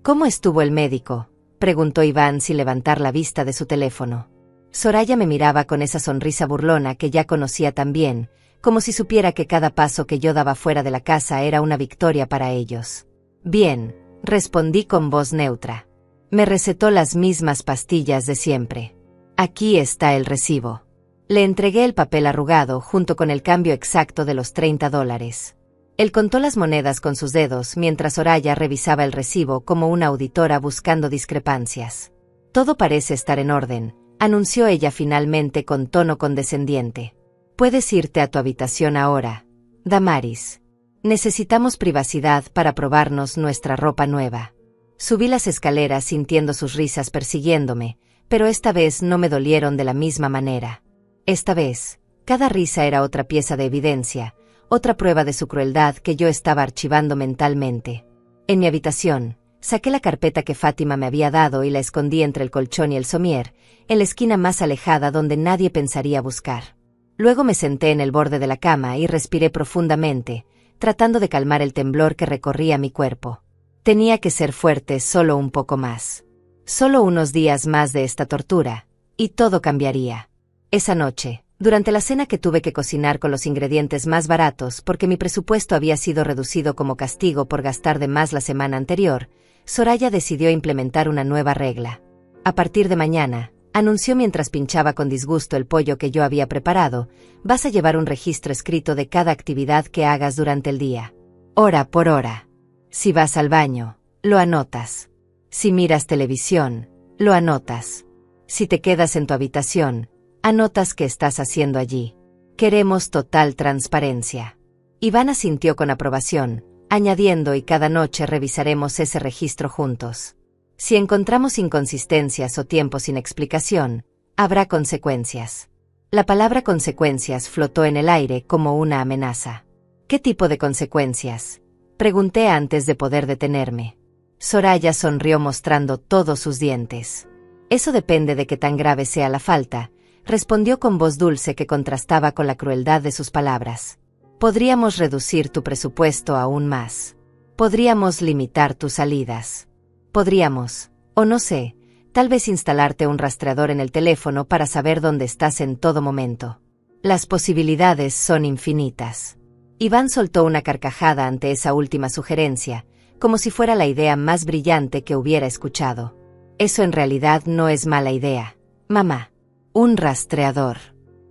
¿Cómo estuvo el médico?, preguntó Iván sin levantar la vista de su teléfono. Soraya me miraba con esa sonrisa burlona que ya conocía tan bien, como si supiera que cada paso que yo daba fuera de la casa era una victoria para ellos. Bien, respondí con voz neutra. Me recetó las mismas pastillas de siempre. Aquí está el recibo. Le entregué el papel arrugado junto con el cambio exacto de los $30. Él contó las monedas con sus dedos mientras Soraya revisaba el recibo como una auditora buscando discrepancias. Todo parece estar en orden, anunció ella finalmente con tono condescendiente. Puedes irte a tu habitación ahora, Damaris. Necesitamos privacidad para probarnos nuestra ropa nueva. Subí las escaleras sintiendo sus risas persiguiéndome, pero esta vez no me dolieron de la misma manera. Esta vez, cada risa era otra pieza de evidencia, otra prueba de su crueldad que yo estaba archivando mentalmente. En mi habitación, saqué la carpeta que Fátima me había dado y la escondí entre el colchón y el somier, en la esquina más alejada donde nadie pensaría buscar. Luego me senté en el borde de la cama y respiré profundamente, tratando de calmar el temblor que recorría mi cuerpo. Tenía que ser fuerte solo un poco más. Solo unos días más de esta tortura, y todo cambiaría. Esa noche, durante la cena que tuve que cocinar con los ingredientes más baratos porque mi presupuesto había sido reducido como castigo por gastar de más la semana anterior, Soraya decidió implementar una nueva regla. A partir de mañana, anunció mientras pinchaba con disgusto el pollo que yo había preparado, vas a llevar un registro escrito de cada actividad que hagas durante el día. Hora por hora. Si vas al baño, lo anotas. Si miras televisión, lo anotas. Si te quedas en tu habitación, anotas qué estás haciendo allí. Queremos total transparencia. Iván asintió con aprobación, añadiendo y cada noche revisaremos ese registro juntos. Si encontramos inconsistencias o tiempo sin explicación, habrá consecuencias. La palabra consecuencias flotó en el aire como una amenaza. ¿Qué tipo de consecuencias?, pregunté antes de poder detenerme. Soraya sonrió mostrando todos sus dientes. Eso depende de qué tan grave sea la falta, respondió con voz dulce que contrastaba con la crueldad de sus palabras. Podríamos reducir tu presupuesto aún más. Podríamos limitar tus salidas. Podríamos, o no sé, tal vez instalarte un rastreador en el teléfono para saber dónde estás en todo momento. Las posibilidades son infinitas. Iván soltó una carcajada ante esa última sugerencia, como si fuera la idea más brillante que hubiera escuchado. Eso en realidad no es mala idea, mamá. Un rastreador.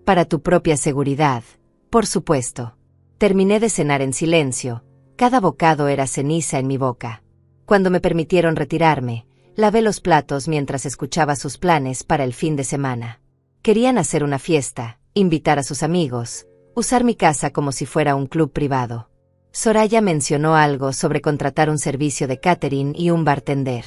Para tu propia seguridad, por supuesto. Terminé de cenar en silencio, cada bocado era ceniza en mi boca. Cuando me permitieron retirarme, lavé los platos mientras escuchaba sus planes para el fin de semana. Querían hacer una fiesta, invitar a sus amigos, usar mi casa como si fuera un club privado. Soraya mencionó algo sobre contratar un servicio de catering y un bartender.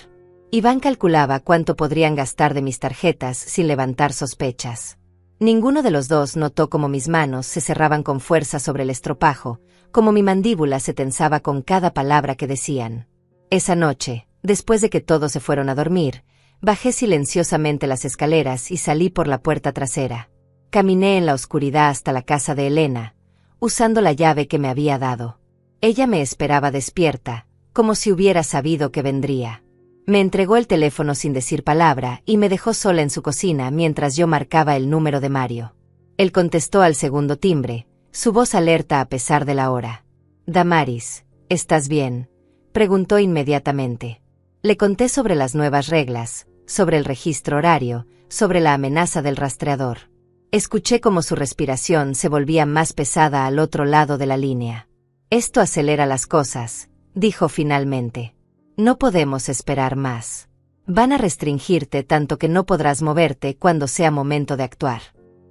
Iván calculaba cuánto podrían gastar de mis tarjetas sin levantar sospechas. Ninguno de los dos notó cómo mis manos se cerraban con fuerza sobre el estropajo, como mi mandíbula se tensaba con cada palabra que decían. Esa noche, después de que todos se fueron a dormir, bajé silenciosamente las escaleras y salí por la puerta trasera. Caminé en la oscuridad hasta la casa de Elena, usando la llave que me había dado. Ella me esperaba despierta, como si hubiera sabido que vendría. Me entregó el teléfono sin decir palabra y me dejó sola en su cocina mientras yo marcaba el número de Mario. Él contestó al segundo timbre, su voz alerta a pesar de la hora. «Damaris, ¿estás bien?», preguntó inmediatamente. Le conté sobre las nuevas reglas, sobre el registro horario, sobre la amenaza del rastreador. Escuché cómo su respiración se volvía más pesada al otro lado de la línea. «Esto acelera las cosas», dijo finalmente. «No podemos esperar más. Van a restringirte tanto que no podrás moverte cuando sea momento de actuar.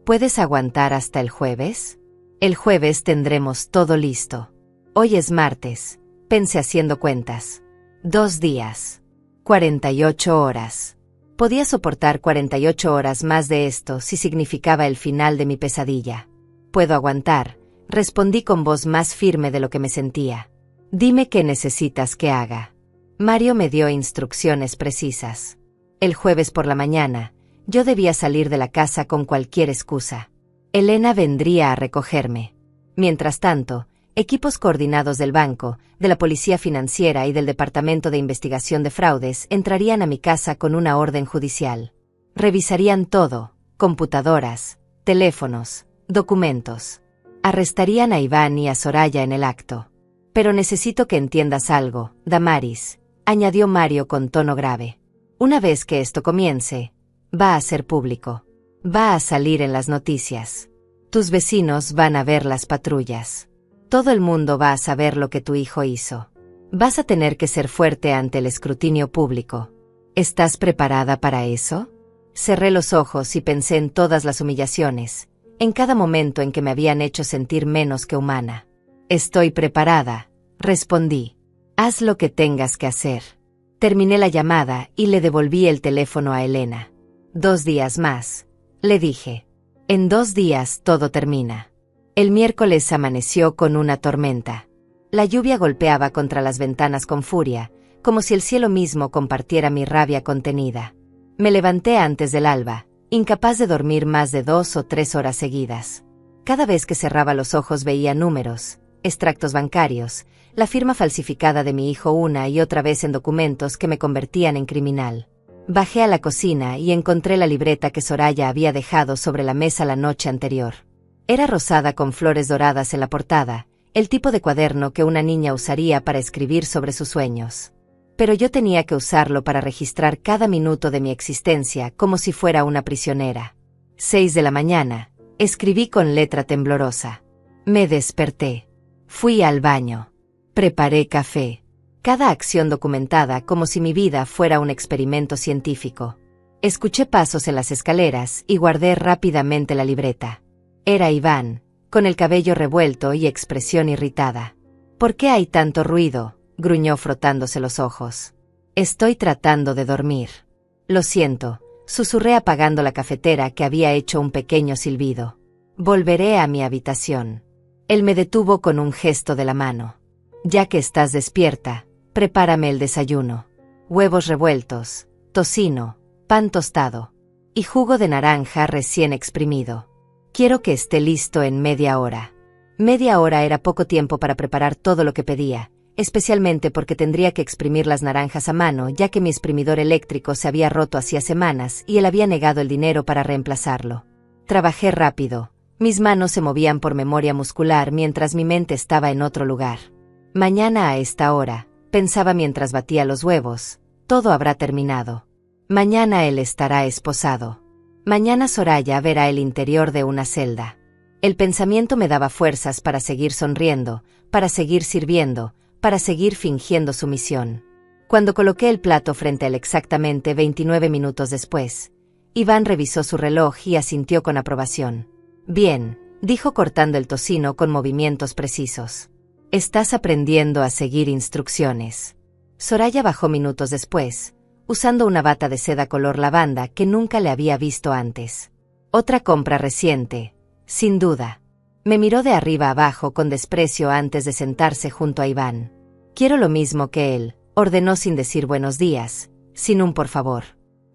¿Puedes aguantar hasta el jueves? El jueves tendremos todo listo. Hoy es martes», pensé haciendo cuentas. 2 días. 48 horas. Podía soportar 48 horas más de esto si significaba el final de mi pesadilla. «Puedo aguantar», respondí con voz más firme de lo que me sentía. «Dime qué necesitas que haga». Mario me dio instrucciones precisas. El jueves por la mañana, yo debía salir de la casa con cualquier excusa. Elena vendría a recogerme. Mientras tanto, equipos coordinados del banco, de la policía financiera y del Departamento de Investigación de Fraudes entrarían a mi casa con una orden judicial. Revisarían todo, computadoras, teléfonos, documentos. Arrestarían a Iván y a Soraya en el acto. «Pero necesito que entiendas algo, Damaris», añadió Mario con tono grave. «Una vez que esto comience, va a ser público. Va a salir en las noticias. Tus vecinos van a ver las patrullas. Todo el mundo va a saber lo que tu hijo hizo. Vas a tener que ser fuerte ante el escrutinio público. ¿Estás preparada para eso?». Cerré los ojos y pensé en todas las humillaciones, en cada momento en que me habían hecho sentir menos que humana. «Estoy preparada», respondí. «Haz lo que tengas que hacer». Terminé la llamada y le devolví el teléfono a Elena. 2 días más, le dije. En 2 días todo termina. El miércoles amaneció con una tormenta. La lluvia golpeaba contra las ventanas con furia, como si el cielo mismo compartiera mi rabia contenida. Me levanté antes del alba, incapaz de dormir más de 2 o 3 horas seguidas. Cada vez que cerraba los ojos veía números, extractos bancarios, la firma falsificada de mi hijo una y otra vez en documentos que me convertían en criminal. Bajé a la cocina y encontré la libreta que Soraya había dejado sobre la mesa la noche anterior. Era rosada con flores doradas en la portada, el tipo de cuaderno que una niña usaría para escribir sobre sus sueños. Pero yo tenía que usarlo para registrar cada minuto de mi existencia como si fuera una prisionera. 6 de la mañana, escribí con letra temblorosa. Me desperté. Fui al baño. Preparé café. Cada acción documentada como si mi vida fuera un experimento científico. Escuché pasos en las escaleras y guardé rápidamente la libreta. Era Iván, con el cabello revuelto y expresión irritada. «¿Por qué hay tanto ruido?», gruñó frotándose los ojos. «Estoy tratando de dormir». «Lo siento», susurré apagando la cafetera que había hecho un pequeño silbido. «Volveré a mi habitación». Él me detuvo con un gesto de la mano. «Ya que estás despierta, prepárame el desayuno. Huevos revueltos, tocino, pan tostado y jugo de naranja recién exprimido. Quiero que esté listo en media hora». Media hora era poco tiempo para preparar todo lo que pedía, especialmente porque tendría que exprimir las naranjas a mano ya que mi exprimidor eléctrico se había roto hacía semanas y él había negado el dinero para reemplazarlo. Trabajé rápido. Mis manos se movían por memoria muscular mientras mi mente estaba en otro lugar. «Mañana a esta hora», pensaba mientras batía los huevos, «todo habrá terminado. Mañana él estará esposado. Mañana Soraya verá el interior de una celda». El pensamiento me daba fuerzas para seguir sonriendo, para seguir sirviendo, para seguir fingiendo sumisión. Cuando coloqué el plato frente a él exactamente 29 minutos después, Iván revisó su reloj y asintió con aprobación. «Bien», dijo cortando el tocino con movimientos precisos. «Estás aprendiendo a seguir instrucciones». Soraya bajó minutos después, usando una bata de seda color lavanda que nunca le había visto antes. Otra compra reciente, sin duda. Me miró de arriba abajo con desprecio antes de sentarse junto a Iván. «Quiero lo mismo que él», ordenó sin decir buenos días, sin un por favor.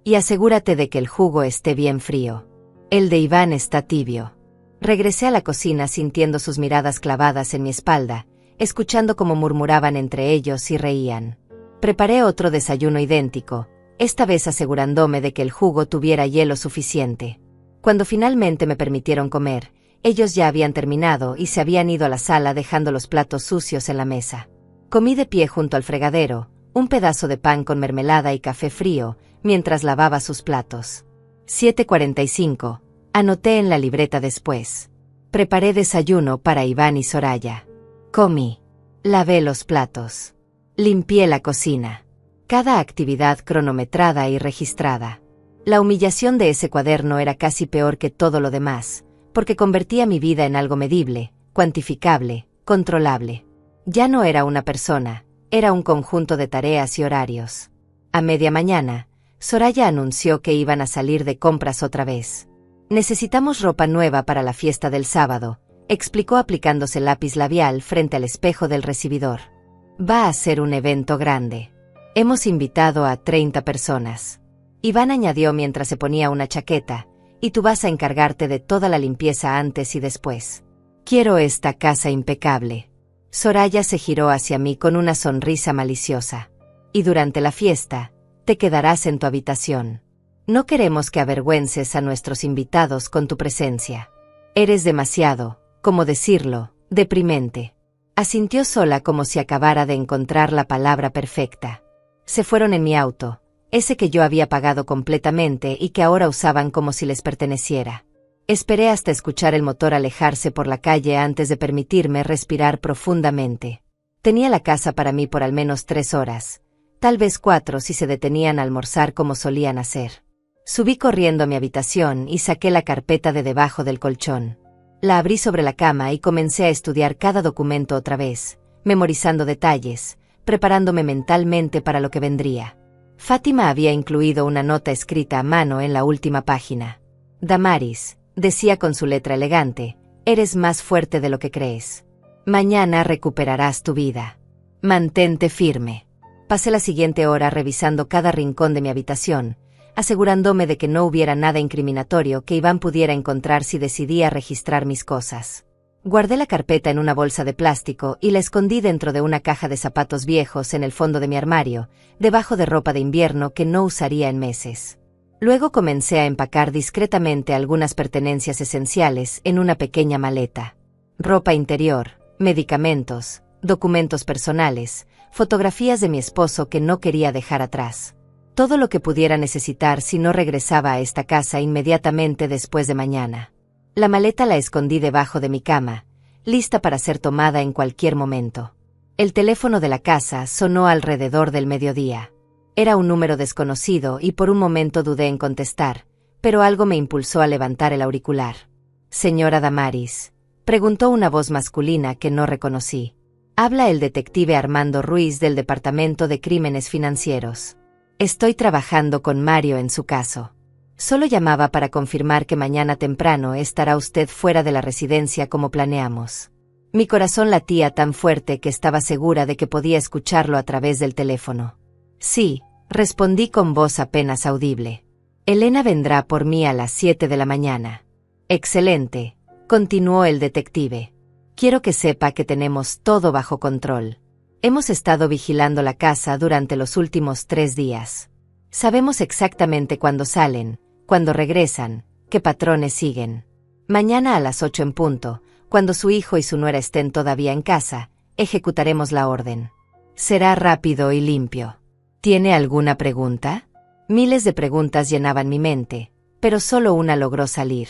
Y asegúrate de que el jugo esté bien frío. El de Iván está tibio. Regresé a la cocina sintiendo sus miradas clavadas en mi espalda, escuchando cómo murmuraban entre ellos y reían. Preparé otro desayuno idéntico, esta vez asegurándome de que el jugo tuviera hielo suficiente. Cuando finalmente me permitieron comer, ellos ya habían terminado y se habían ido a la sala dejando los platos sucios en la mesa. Comí de pie junto al fregadero, un pedazo de pan con mermelada y café frío, mientras lavaba sus platos. 7:45. Anoté en la libreta después. Preparé desayuno para Iván y Soraya. Comí. Lavé los platos. Limpié la cocina. Cada actividad cronometrada y registrada. La humillación de ese cuaderno era casi peor que todo lo demás, porque convertía mi vida en algo medible, cuantificable, controlable. Ya no era una persona, era un conjunto de tareas y horarios. A media mañana, Soraya anunció que iban a salir de compras otra vez. Necesitamos ropa nueva para la fiesta del sábado, explicó aplicándose lápiz labial frente al espejo del recibidor. Va a ser un evento grande. Hemos invitado a 30 personas. Iván añadió mientras se ponía una chaqueta, y tú vas a encargarte de toda la limpieza antes y después. Quiero esta casa impecable. Soraya se giró hacia mí con una sonrisa maliciosa. Y durante la fiesta, te quedarás en tu habitación. No queremos que avergüences a nuestros invitados con tu presencia. Eres demasiado, ¿cómo decirlo?, deprimente. Asintió sola como si acabara de encontrar la palabra perfecta. Se fueron en mi auto, ese que yo había pagado completamente y que ahora usaban como si les perteneciera. Esperé hasta escuchar el motor alejarse por la calle antes de permitirme respirar profundamente. Tenía la casa para mí por al menos 3 horas, tal vez 4 si se detenían a almorzar como solían hacer. Subí corriendo a mi habitación y saqué la carpeta de debajo del colchón. La abrí sobre la cama y comencé a estudiar cada documento otra vez, memorizando detalles, preparándome mentalmente para lo que vendría. Fátima había incluido una nota escrita a mano en la última página. Damaris, decía con su letra elegante, eres más fuerte de lo que crees. Mañana recuperarás tu vida. Mantente firme. Pasé la siguiente hora revisando cada rincón de mi habitación, asegurándome de que no hubiera nada incriminatorio que Iván pudiera encontrar si decidía registrar mis cosas. Guardé la carpeta en una bolsa de plástico y la escondí dentro de una caja de zapatos viejos en el fondo de mi armario, debajo de ropa de invierno que no usaría en meses. Luego comencé a empacar discretamente algunas pertenencias esenciales en una pequeña maleta. Ropa interior, medicamentos, documentos personales, fotografías de mi esposo que no quería dejar atrás. Todo lo que pudiera necesitar si no regresaba a esta casa inmediatamente después de mañana. La maleta la escondí debajo de mi cama, lista para ser tomada en cualquier momento. El teléfono de la casa sonó alrededor del mediodía. Era un número desconocido y por un momento dudé en contestar, pero algo me impulsó a levantar el auricular. «Señora Damaris», preguntó una voz masculina que no reconocí. «Habla el detective Armando Ruiz del Departamento de Crímenes Financieros. Estoy trabajando con Mario en su caso. Solo llamaba para confirmar que mañana temprano estará usted fuera de la residencia como planeamos». Mi corazón latía tan fuerte que estaba segura de que podía escucharlo a través del teléfono. «Sí», respondí con voz apenas audible. «Elena vendrá por mí a las 7 de la mañana». «Excelente», continuó el detective. «Quiero que sepa que tenemos todo bajo control. Hemos estado vigilando la casa durante los últimos 3 días. Sabemos exactamente cuándo salen, cuándo regresan, qué patrones siguen. Mañana a las 8 en punto, cuando su hijo y su nuera estén todavía en casa, ejecutaremos la orden. Será rápido y limpio». ¿Tiene alguna pregunta? Miles de preguntas llenaban mi mente, pero solo una logró salir.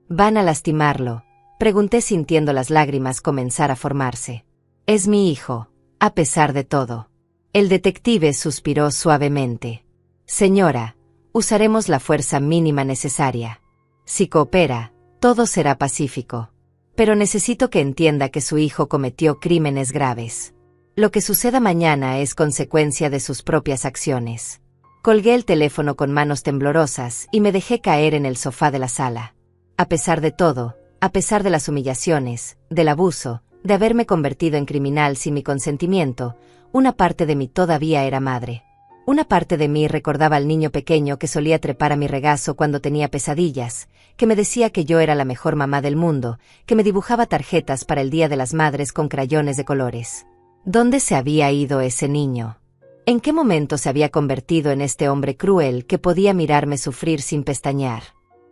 ¿Van a lastimarlo?, pregunté sintiendo las lágrimas comenzar a formarse. «Es mi hijo, a pesar de todo». El detective suspiró suavemente. «Señora, usaremos la fuerza mínima necesaria. Si coopera, todo será pacífico. Pero necesito que entienda que su hijo cometió crímenes graves. Lo que suceda mañana es consecuencia de sus propias acciones». Colgué el teléfono con manos temblorosas y me dejé caer en el sofá de la sala. A pesar de todo, a pesar de las humillaciones, del abuso, de haberme convertido en criminal sin mi consentimiento, una parte de mí todavía era madre. Una parte de mí recordaba al niño pequeño que solía trepar a mi regazo cuando tenía pesadillas, que me decía que yo era la mejor mamá del mundo, que me dibujaba tarjetas para el Día de las Madres con crayones de colores. ¿Dónde se había ido ese niño? ¿En qué momento se había convertido en este hombre cruel que podía mirarme sufrir sin pestañear?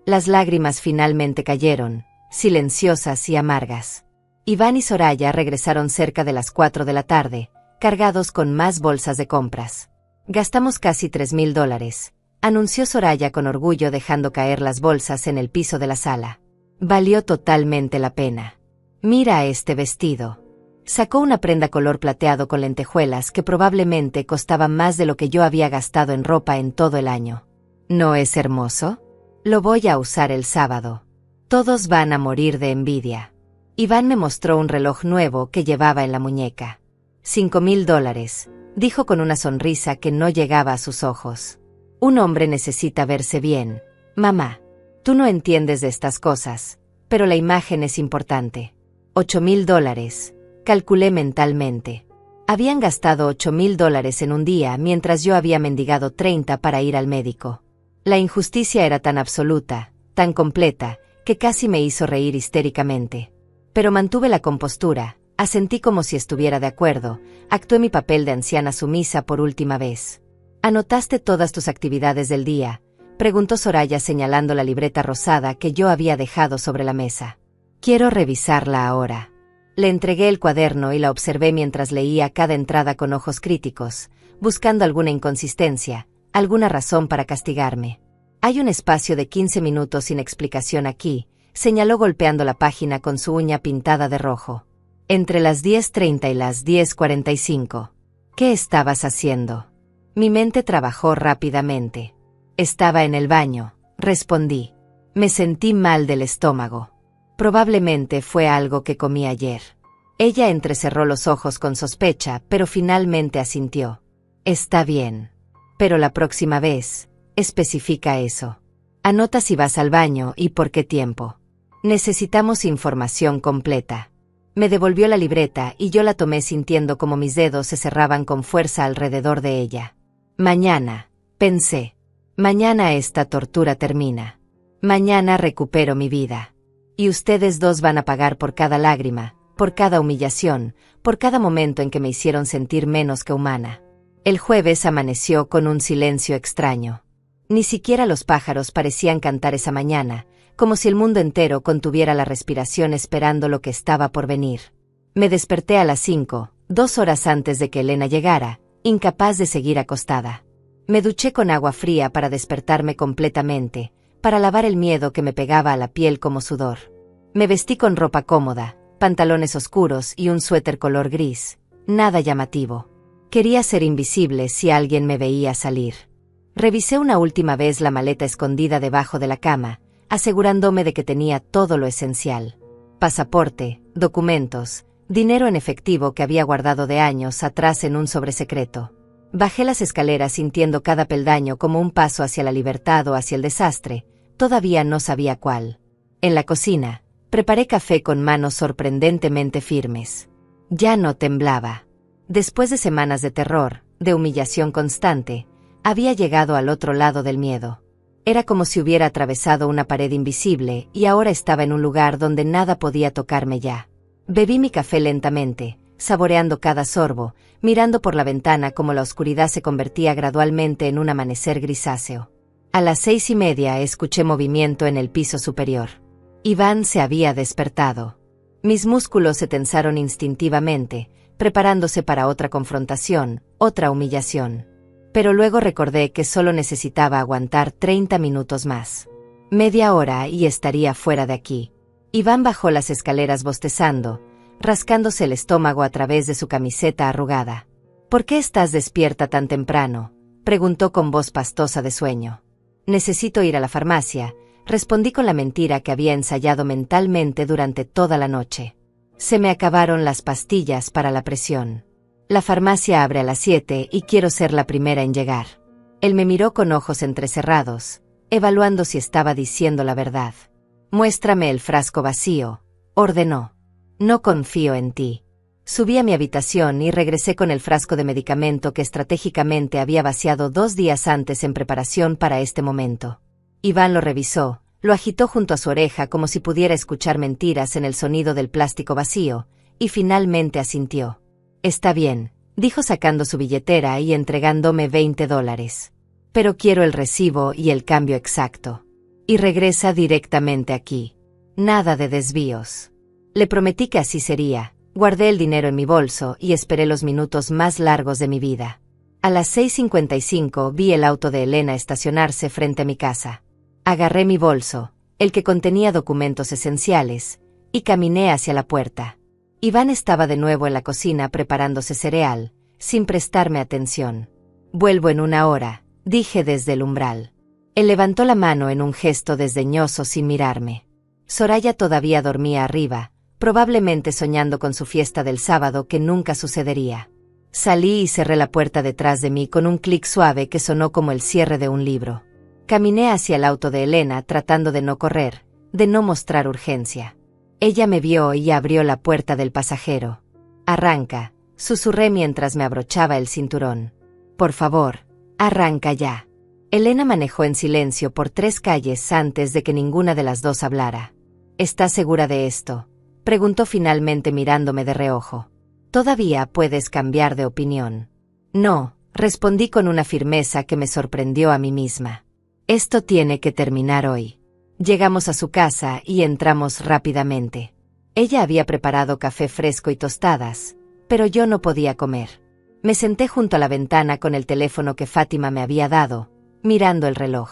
Las lágrimas finalmente cayeron, silenciosas y amargas. Iván y Soraya regresaron cerca de las 4 de la tarde, cargados con más bolsas de compras. Gastamos casi $3,000, anunció Soraya con orgullo dejando caer las bolsas en el piso de la sala. Valió totalmente la pena. Mira este vestido. Sacó una prenda color plateado con lentejuelas que probablemente costaba más de lo que yo había gastado en ropa en todo el año. ¿No es hermoso? Lo voy a usar el sábado. Todos van a morir de envidia. Iván me mostró un reloj nuevo que llevaba en la muñeca. $5,000, dijo con una sonrisa que no llegaba a sus ojos. Un hombre necesita verse bien. Mamá, tú no entiendes de estas cosas, pero la imagen es importante. $8,000, calculé mentalmente. Habían gastado $8,000 en un día mientras yo había mendigado 30 para ir al médico. La injusticia era tan absoluta, tan completa, que casi me hizo reír histéricamente. Pero mantuve la compostura, asentí como si estuviera de acuerdo, actué mi papel de anciana sumisa por última vez. ¿Anotaste todas tus actividades del día?, preguntó Soraya señalando la libreta rosada que yo había dejado sobre la mesa. Quiero revisarla ahora. Le entregué el cuaderno y la observé mientras leía cada entrada con ojos críticos, buscando alguna inconsistencia, alguna razón para castigarme. Hay un espacio de 15 minutos sin explicación aquí, señaló golpeando la página con su uña pintada de rojo. Entre las 10:30 y las 10:45. ¿Qué estabas haciendo? Mi mente trabajó rápidamente. Estaba en el baño, respondí. Me sentí mal del estómago. Probablemente fue algo que comí ayer. Ella entrecerró los ojos con sospecha, pero finalmente asintió. Está bien. Pero la próxima vez, especifica eso. Anota si vas al baño y por qué tiempo. Necesitamos información completa. Me devolvió la libreta y yo la tomé sintiendo como mis dedos se cerraban con fuerza alrededor de ella. Mañana, pensé. Mañana esta tortura termina. Mañana recupero mi vida. Y ustedes dos van a pagar por cada lágrima, por cada humillación, por cada momento en que me hicieron sentir menos que humana. El jueves amaneció con un silencio extraño. Ni siquiera los pájaros parecían cantar esa mañana, como si el mundo entero contuviera la respiración esperando lo que estaba por venir. Me desperté a las 5, 2 horas antes de que Elena llegara, incapaz de seguir acostada. Me duché con agua fría para despertarme completamente, para lavar el miedo que me pegaba a la piel como sudor. Me vestí con ropa cómoda, pantalones oscuros y un suéter color gris, nada llamativo. Quería ser invisible si alguien me veía salir. Revisé una última vez la maleta escondida debajo de la cama, asegurándome de que tenía todo lo esencial. Pasaporte, documentos, dinero en efectivo que había guardado de años atrás en un sobresecreto. Bajé las escaleras sintiendo cada peldaño como un paso hacia la libertad o hacia el desastre, todavía no sabía cuál. En la cocina, preparé café con manos sorprendentemente firmes. Ya no temblaba. Después de semanas de terror, de humillación constante, había llegado al otro lado del miedo. Era como si hubiera atravesado una pared invisible y ahora estaba en un lugar donde nada podía tocarme ya. Bebí mi café lentamente, saboreando cada sorbo, mirando por la ventana como la oscuridad se convertía gradualmente en un amanecer grisáceo. A las 6:30 escuché movimiento en el piso superior. Iván se había despertado. Mis músculos se tensaron instintivamente, preparándose para otra confrontación, otra humillación. Pero luego recordé que solo necesitaba aguantar 30 minutos más. Media hora y estaría fuera de aquí. Iván bajó las escaleras bostezando, rascándose el estómago a través de su camiseta arrugada. ¿Por qué estás despierta tan temprano?, preguntó con voz pastosa de sueño. Necesito ir a la farmacia, respondí con la mentira que había ensayado mentalmente durante toda la noche. Se me acabaron las pastillas para la presión. La farmacia abre a las 7 y quiero ser la primera en llegar. Él me miró con ojos entrecerrados, evaluando si estaba diciendo la verdad. Muéstrame el frasco vacío, ordenó. No confío en ti. Subí a mi habitación y regresé con el frasco de medicamento que estratégicamente había vaciado 2 días antes en preparación para este momento. Iván lo revisó, lo agitó junto a su oreja como si pudiera escuchar mentiras en el sonido del plástico vacío, y finalmente asintió. «Está bien», dijo sacando su billetera y entregándome $20. «Pero quiero el recibo y el cambio exacto. Y regresa directamente aquí. Nada de desvíos». Le prometí que así sería. Guardé el dinero en mi bolso y esperé los minutos más largos de mi vida. A las 6:55 vi el auto de Elena estacionarse frente a mi casa. Agarré mi bolso, el que contenía documentos esenciales, y caminé hacia la puerta. Iván estaba de nuevo en la cocina preparándose cereal, sin prestarme atención. «Vuelvo en 1 hora», dije desde el umbral. Él levantó la mano en un gesto desdeñoso sin mirarme. Soraya todavía dormía arriba, probablemente soñando con su fiesta del sábado que nunca sucedería. Salí y cerré la puerta detrás de mí con un clic suave que sonó como el cierre de un libro. Caminé hacia el auto de Elena tratando de no correr, de no mostrar urgencia. Ella me vio y abrió la puerta del pasajero. «Arranca», susurré mientras me abrochaba el cinturón. «Por favor, arranca ya». Elena manejó en silencio por 3 calles antes de que ninguna de las dos hablara. «¿Estás segura de esto?», preguntó finalmente mirándome de reojo. «Todavía puedes cambiar de opinión». «No», respondí con una firmeza que me sorprendió a mí misma. «Esto tiene que terminar hoy». Llegamos a su casa y entramos rápidamente. Ella había preparado café fresco y tostadas, pero yo no podía comer. Me senté junto a la ventana con el teléfono que Fátima me había dado, mirando el reloj.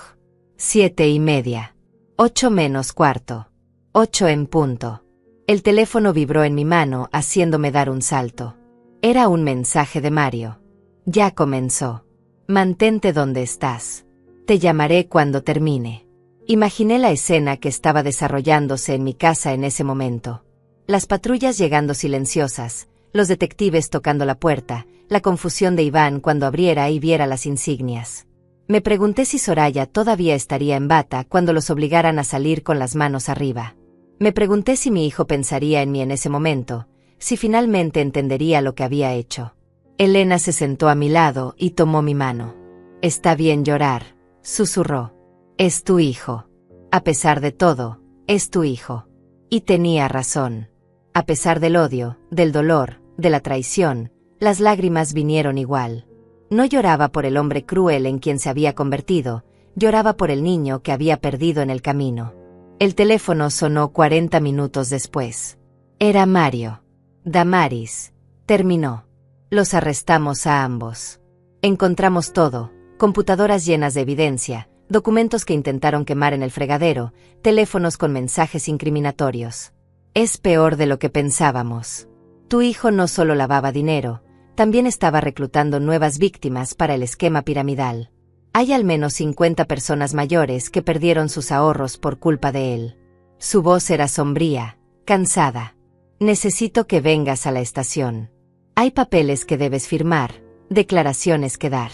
7:30. 8 menos cuarto. 8 en punto. El teléfono vibró en mi mano haciéndome dar un salto. Era un mensaje de Mario. «Ya comenzó. Mantente donde estás. Te llamaré cuando termine». Imaginé la escena que estaba desarrollándose en mi casa en ese momento. Las patrullas llegando silenciosas, los detectives tocando la puerta, la confusión de Iván cuando abriera y viera las insignias. Me pregunté si Soraya todavía estaría en bata cuando los obligaran a salir con las manos arriba. Me pregunté si mi hijo pensaría en mí en ese momento, si finalmente entendería lo que había hecho. Elena se sentó a mi lado y tomó mi mano. «Está bien llorar», susurró. «Es tu hijo. A pesar de todo, es tu hijo». Y tenía razón. A pesar del odio, del dolor, de la traición, las lágrimas vinieron igual. No lloraba por el hombre cruel en quien se había convertido, lloraba por el niño que había perdido en el camino. El teléfono sonó 40 minutos después. Era Mario. «Damaris», terminó. «Los arrestamos a ambos. Encontramos todo, computadoras llenas de evidencia, documentos que intentaron quemar en el fregadero, teléfonos con mensajes incriminatorios. Es peor de lo que pensábamos. Tu hijo no solo lavaba dinero, también estaba reclutando nuevas víctimas para el esquema piramidal. Hay al menos 50 personas mayores que perdieron sus ahorros por culpa de él». Su voz era sombría, cansada. «Necesito que vengas a la estación. Hay papeles que debes firmar, declaraciones que dar.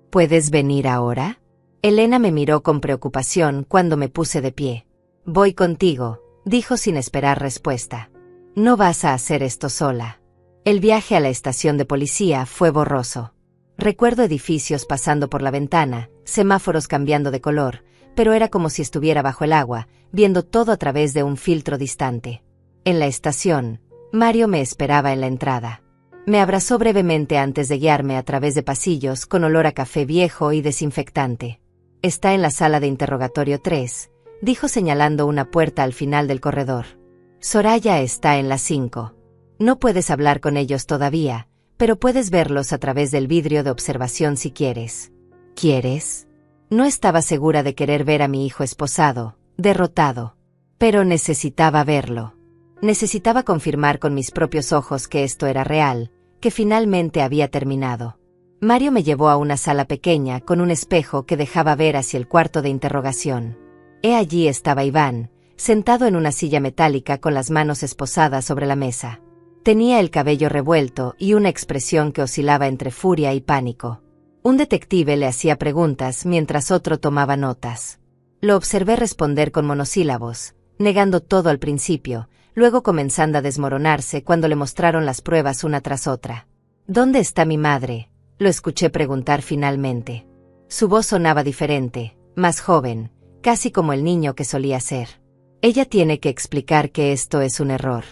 ¿Puedes venir ahora?» Elena me miró con preocupación cuando me puse de pie. «Voy contigo», dijo sin esperar respuesta. «No vas a hacer esto sola». El viaje a la estación de policía fue borroso. Recuerdo edificios pasando por la ventana, semáforos cambiando de color, pero era como si estuviera bajo el agua, viendo todo a través de un filtro distante. En la estación, Mario me esperaba en la entrada. Me abrazó brevemente antes de guiarme a través de pasillos con olor a café viejo y desinfectante. «Está en la sala de interrogatorio 3», dijo señalando una puerta al final del corredor. «Soraya está en la 5. No puedes hablar con ellos todavía, pero puedes verlos a través del vidrio de observación si quieres». «¿Quieres?». No estaba segura de querer ver a mi hijo esposado, derrotado. Pero necesitaba verlo. Necesitaba confirmar con mis propios ojos que esto era real, que finalmente había terminado. Mario me llevó a una sala pequeña con un espejo que dejaba ver hacia el cuarto de interrogación. Allí estaba Iván, sentado en una silla metálica con las manos esposadas sobre la mesa. Tenía el cabello revuelto y una expresión que oscilaba entre furia y pánico. Un detective le hacía preguntas mientras otro tomaba notas. Lo observé responder con monosílabos, negando todo al principio, luego comenzando a desmoronarse cuando le mostraron las pruebas una tras otra. ¿Dónde está mi madre?, lo escuché preguntar finalmente. Su voz sonaba diferente, más joven, casi como el niño que solía ser. Ella tiene que explicar que esto es un error.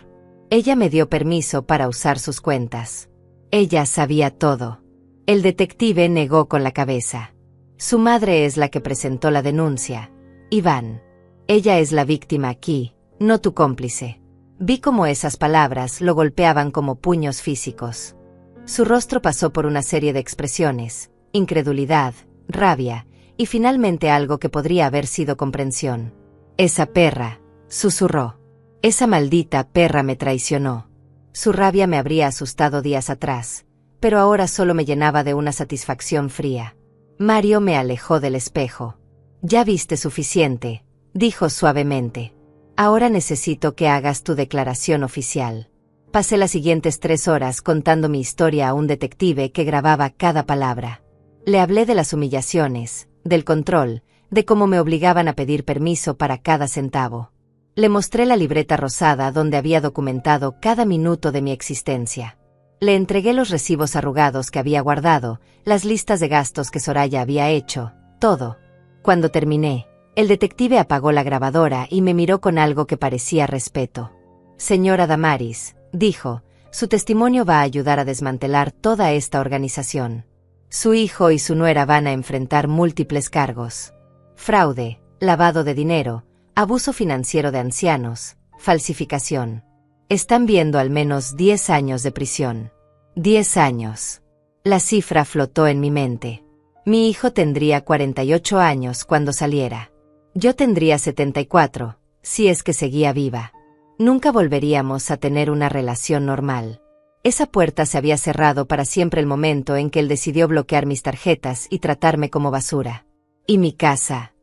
Ella me dio permiso para usar sus cuentas. Ella sabía todo. El detective negó con la cabeza. Su madre es la que presentó la denuncia. Iván. Ella es la víctima aquí, no tu cómplice. Vi cómo esas palabras lo golpeaban como puños físicos. Su rostro pasó por una serie de expresiones: incredulidad, rabia, y finalmente algo que podría haber sido comprensión. Esa perra, susurró. Esa maldita perra me traicionó. Su rabia me habría asustado días atrás, pero ahora solo me llenaba de una satisfacción fría. Mario me alejó del espejo. Ya viste suficiente, dijo suavemente. Ahora necesito que hagas tu declaración oficial. Pasé las siguientes 3 horas contando mi historia a un detective que grababa cada palabra. Le hablé de las humillaciones, del control, de cómo me obligaban a pedir permiso para cada centavo. Le mostré la libreta rosada donde había documentado cada minuto de mi existencia. Le entregué los recibos arrugados que había guardado, las listas de gastos que Soraya había hecho, todo. Cuando terminé, el detective apagó la grabadora y me miró con algo que parecía respeto. Señora Damaris, dijo, su testimonio va a ayudar a desmantelar toda esta organización. Su hijo y su nuera van a enfrentar múltiples cargos. Fraude, lavado de dinero, abuso financiero de ancianos, falsificación. Están viendo al menos 10 años de prisión. 10 años. La cifra flotó en mi mente. Mi hijo tendría 48 años cuando saliera. Yo tendría 74, si es que seguía viva. Nunca volveríamos a tener una relación normal. Esa puerta se había cerrado para siempre el momento en que él decidió bloquear mis tarjetas y tratarme como basura. ¿Y mi casa?,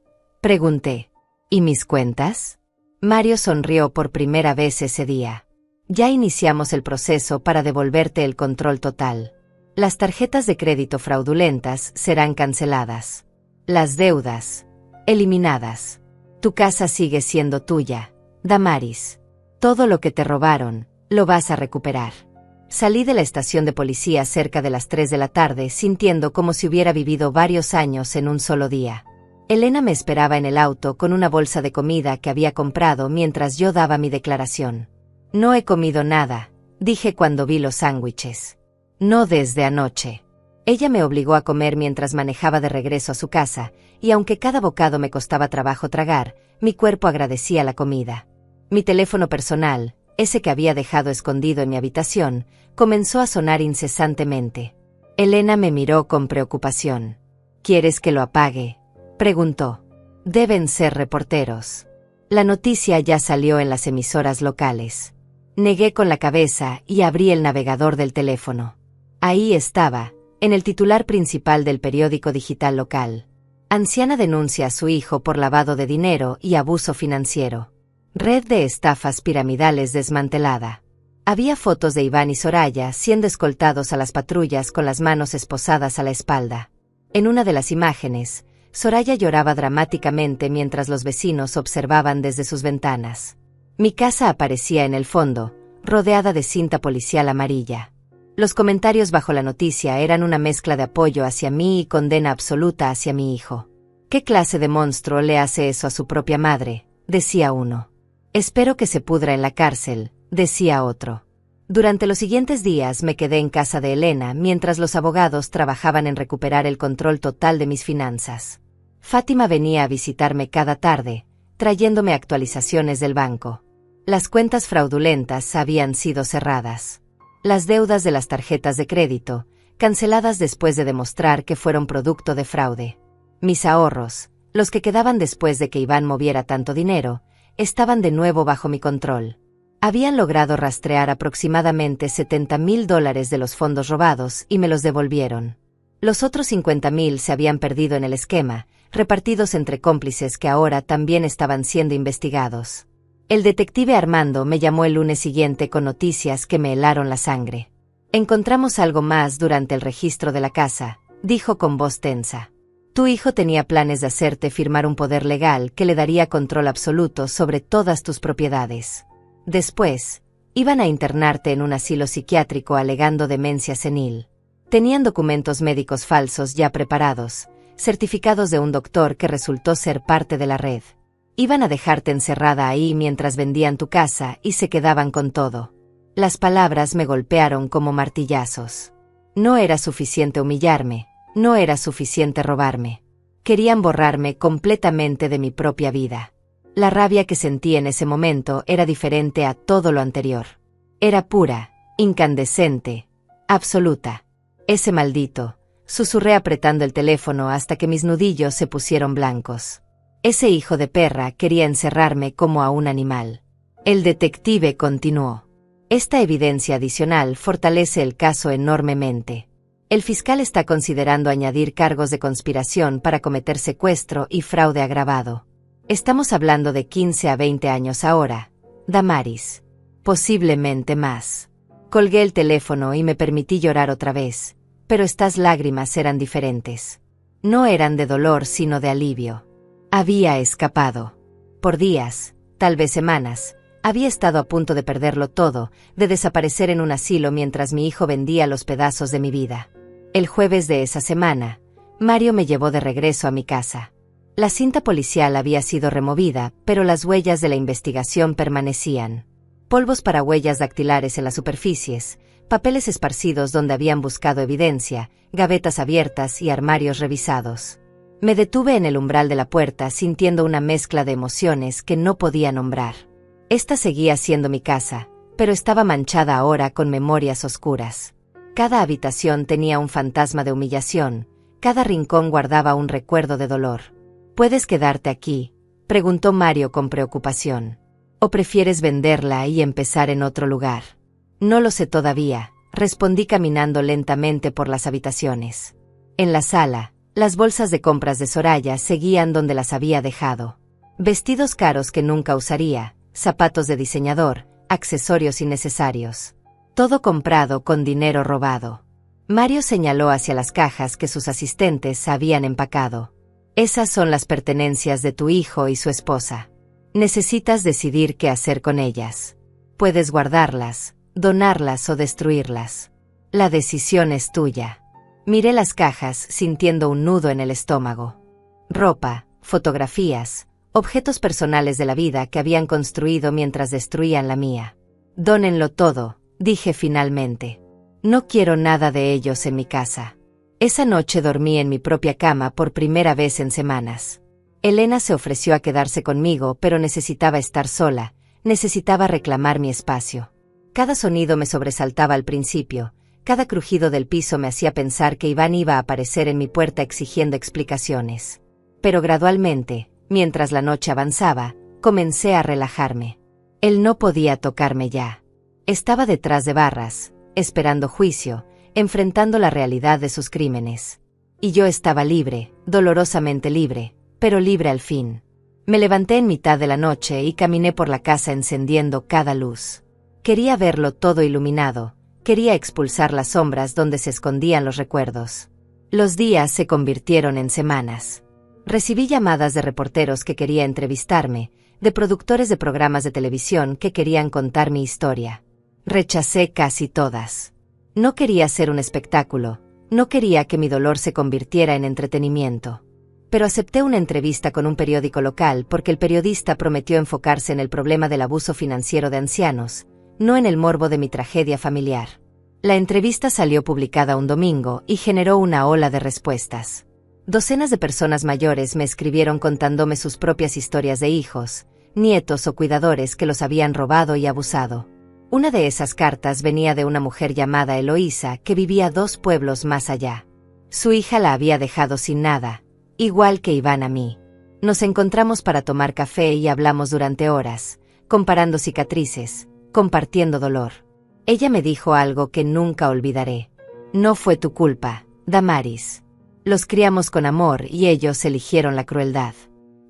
pregunté. ¿Y mis cuentas? Mario sonrió por primera vez ese día. Ya iniciamos el proceso para devolverte el control total. Las tarjetas de crédito fraudulentas serán canceladas. Las deudas, eliminadas. Tu casa sigue siendo tuya, Damaris. Todo lo que te robaron, lo vas a recuperar. Salí de la estación de policía cerca de las 3 de la tarde sintiendo como si hubiera vivido varios años en un solo día. Elena me esperaba en el auto con una bolsa de comida que había comprado mientras yo daba mi declaración. No he comido nada, dije cuando vi los sándwiches. No desde anoche. Ella me obligó a comer mientras manejaba de regreso a su casa, y aunque cada bocado me costaba trabajo tragar, mi cuerpo agradecía la comida. Mi teléfono personal, ese que había dejado escondido en mi habitación, comenzó a sonar incesantemente. Elena me miró con preocupación. ¿Quieres que lo apague?, preguntó. Deben ser reporteros. La noticia ya salió en las emisoras locales. Negué con la cabeza y abrí el navegador del teléfono. Ahí estaba, en el titular principal del periódico digital local. Anciana denuncia a su hijo por lavado de dinero y abuso financiero. Red de estafas piramidales desmantelada. Había fotos de Iván y Soraya siendo escoltados a las patrullas con las manos esposadas a la espalda. En una de las imágenes, Soraya lloraba dramáticamente mientras los vecinos observaban desde sus ventanas. Mi casa aparecía en el fondo, rodeada de cinta policial amarilla. Los comentarios bajo la noticia eran una mezcla de apoyo hacia mí y condena absoluta hacia mi hijo. ¿Qué clase de monstruo le hace eso a su propia madre?, decía uno. Espero que se pudra en la cárcel, decía otro. Durante los siguientes días me quedé en casa de Elena mientras los abogados trabajaban en recuperar el control total de mis finanzas. Fátima venía a visitarme cada tarde, trayéndome actualizaciones del banco. Las cuentas fraudulentas habían sido cerradas. Las deudas de las tarjetas de crédito, canceladas después de demostrar que fueron producto de fraude. Mis ahorros, los que quedaban después de que Iván moviera tanto dinero, estaban de nuevo bajo mi control. Habían logrado rastrear aproximadamente $70,000 de los fondos robados y me los devolvieron. Los otros 50,000 se habían perdido en el esquema, repartidos entre cómplices que ahora también estaban siendo investigados. El detective Armando me llamó el lunes siguiente con noticias que me helaron la sangre. Encontramos algo más durante el registro de la casa, dijo con voz tensa. Tu hijo tenía planes de hacerte firmar un poder legal que le daría control absoluto sobre todas tus propiedades. Después, iban a internarte en un asilo psiquiátrico alegando demencia senil. Tenían documentos médicos falsos ya preparados, certificados de un doctor que resultó ser parte de la red. Iban a dejarte encerrada ahí mientras vendían tu casa y se quedaban con todo. Las palabras me golpearon como martillazos. No era suficiente humillarme, no era suficiente robarme. Querían borrarme completamente de mi propia vida. La rabia que sentí en ese momento era diferente a todo lo anterior. Era pura, incandescente, absoluta. Ese maldito, susurré apretando el teléfono hasta que mis nudillos se pusieron blancos. Ese hijo de perra quería encerrarme como a un animal. El detective continuó. Esta evidencia adicional fortalece el caso enormemente. El fiscal está considerando añadir cargos de conspiración para cometer secuestro y fraude agravado. Estamos hablando de 15 a 20 años ahora, Damaris. Posiblemente más. Colgué el teléfono y me permití llorar otra vez, pero estas lágrimas eran diferentes. No eran de dolor sino de alivio. Había escapado. Por días, tal vez semanas, había estado a punto de perderlo todo, de desaparecer en un asilo mientras mi hijo vendía los pedazos de mi vida. El jueves de esa semana, Mario me llevó de regreso a mi casa. La cinta policial había sido removida, pero las huellas de la investigación permanecían. Polvos para huellas dactilares en las superficies, papeles esparcidos donde habían buscado evidencia, gavetas abiertas y armarios revisados. Me detuve en el umbral de la puerta sintiendo una mezcla de emociones que no podía nombrar. Esta seguía siendo mi casa, pero estaba manchada ahora con memorias oscuras. Cada habitación tenía un fantasma de humillación, cada rincón guardaba un recuerdo de dolor. ¿Puedes quedarte aquí?, preguntó Mario con preocupación. ¿O prefieres venderla y empezar en otro lugar? No lo sé todavía, respondí caminando lentamente por las habitaciones. En la sala, las bolsas de compras de Soraya seguían donde las había dejado. Vestidos caros que nunca usaría, zapatos de diseñador, accesorios innecesarios. Todo comprado con dinero robado. Mario señaló hacia las cajas que sus asistentes habían empacado. Esas son las pertenencias de tu hijo y su esposa. Necesitas decidir qué hacer con ellas. Puedes guardarlas, donarlas o destruirlas. La decisión es tuya. Miré las cajas sintiendo un nudo en el estómago. Ropa, fotografías, objetos personales de la vida que habían construido mientras destruían la mía. Dónenlo todo, dije finalmente. No quiero nada de ellos en mi casa. Esa noche dormí en mi propia cama por primera vez en semanas. Elena se ofreció a quedarse conmigo, pero necesitaba estar sola, necesitaba reclamar mi espacio. Cada sonido me sobresaltaba al principio, cada crujido del piso me hacía pensar que Iván iba a aparecer en mi puerta exigiendo explicaciones. Pero gradualmente, mientras la noche avanzaba, comencé a relajarme. Él no podía tocarme ya. Estaba detrás de barras, esperando juicio, enfrentando la realidad de sus crímenes. Y yo estaba libre, dolorosamente libre, pero libre al fin. Me levanté en mitad de la noche y caminé por la casa encendiendo cada luz. Quería verlo todo iluminado, quería expulsar las sombras donde se escondían los recuerdos. Los días se convirtieron en semanas. Recibí llamadas de reporteros que querían entrevistarme, de productores de programas de televisión que querían contar mi historia. Rechacé casi todas. No quería ser un espectáculo, no quería que mi dolor se convirtiera en entretenimiento. Pero acepté una entrevista con un periódico local porque el periodista prometió enfocarse en el problema del abuso financiero de ancianos, no en el morbo de mi tragedia familiar. La entrevista salió publicada un domingo y generó una ola de respuestas. Docenas de personas mayores me escribieron contándome sus propias historias de hijos, nietos o cuidadores que los habían robado y abusado. Una de esas cartas venía de una mujer llamada Eloísa que vivía 2 pueblos más allá. Su hija la había dejado sin nada, igual que Iván a mí. Nos encontramos para tomar café y hablamos durante horas, comparando cicatrices, compartiendo dolor. Ella me dijo algo que nunca olvidaré. No fue tu culpa, Damaris. Los criamos con amor y ellos eligieron la crueldad.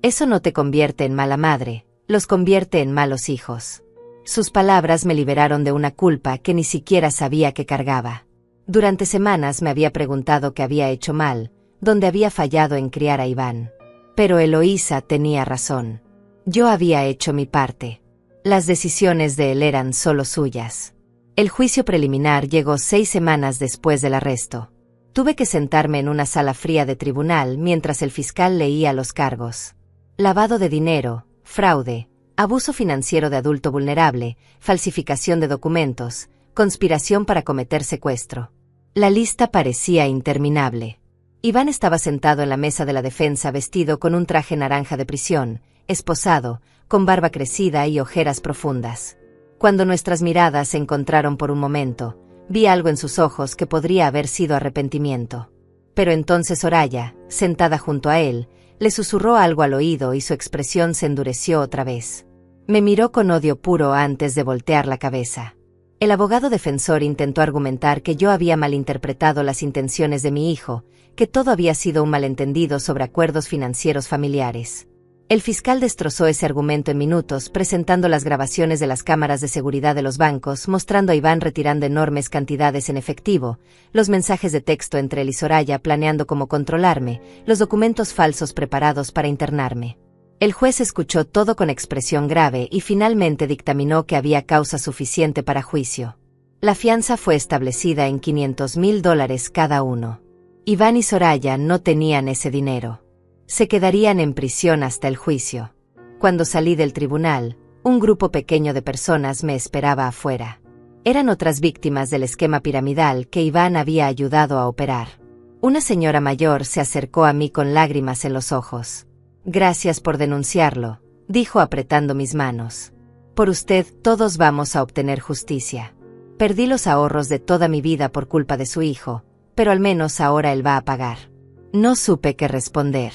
Eso no te convierte en mala madre, los convierte en malos hijos. Sus palabras me liberaron de una culpa que ni siquiera sabía que cargaba. Durante semanas me había preguntado qué había hecho mal, dónde había fallado en criar a Iván. Pero Eloísa tenía razón. Yo había hecho mi parte. Las decisiones de él eran solo suyas. El juicio preliminar llegó 6 semanas después del arresto. Tuve que sentarme en una sala fría de tribunal mientras el fiscal leía los cargos. Lavado de dinero, fraude, abuso financiero de adulto vulnerable, falsificación de documentos, conspiración para cometer secuestro. La lista parecía interminable. Iván estaba sentado en la mesa de la defensa vestido con un traje naranja de prisión, esposado, con barba crecida y ojeras profundas. Cuando nuestras miradas se encontraron por un momento, vi algo en sus ojos que podría haber sido arrepentimiento. Pero entonces Soraya, sentada junto a él, le susurró algo al oído y su expresión se endureció otra vez. Me miró con odio puro antes de voltear la cabeza. El abogado defensor intentó argumentar que yo había malinterpretado las intenciones de mi hijo, que todo había sido un malentendido sobre acuerdos financieros familiares. El fiscal destrozó ese argumento en minutos, presentando las grabaciones de las cámaras de seguridad de los bancos, mostrando a Iván retirando enormes cantidades en efectivo, los mensajes de texto entre él y Soraya planeando cómo controlarme, los documentos falsos preparados para internarme. El juez escuchó todo con expresión grave y finalmente dictaminó que había causa suficiente para juicio. La fianza fue establecida en $500,000 cada uno. Iván y Soraya no tenían ese dinero. Se quedarían en prisión hasta el juicio. Cuando salí del tribunal, un grupo pequeño de personas me esperaba afuera. Eran otras víctimas del esquema piramidal que Iván había ayudado a operar. Una señora mayor se acercó a mí con lágrimas en los ojos. Gracias por denunciarlo, dijo apretando mis manos. Por usted todos vamos a obtener justicia. Perdí los ahorros de toda mi vida por culpa de su hijo, pero al menos ahora él va a pagar. No supe qué responder.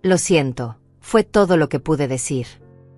Lo siento, fue todo lo que pude decir.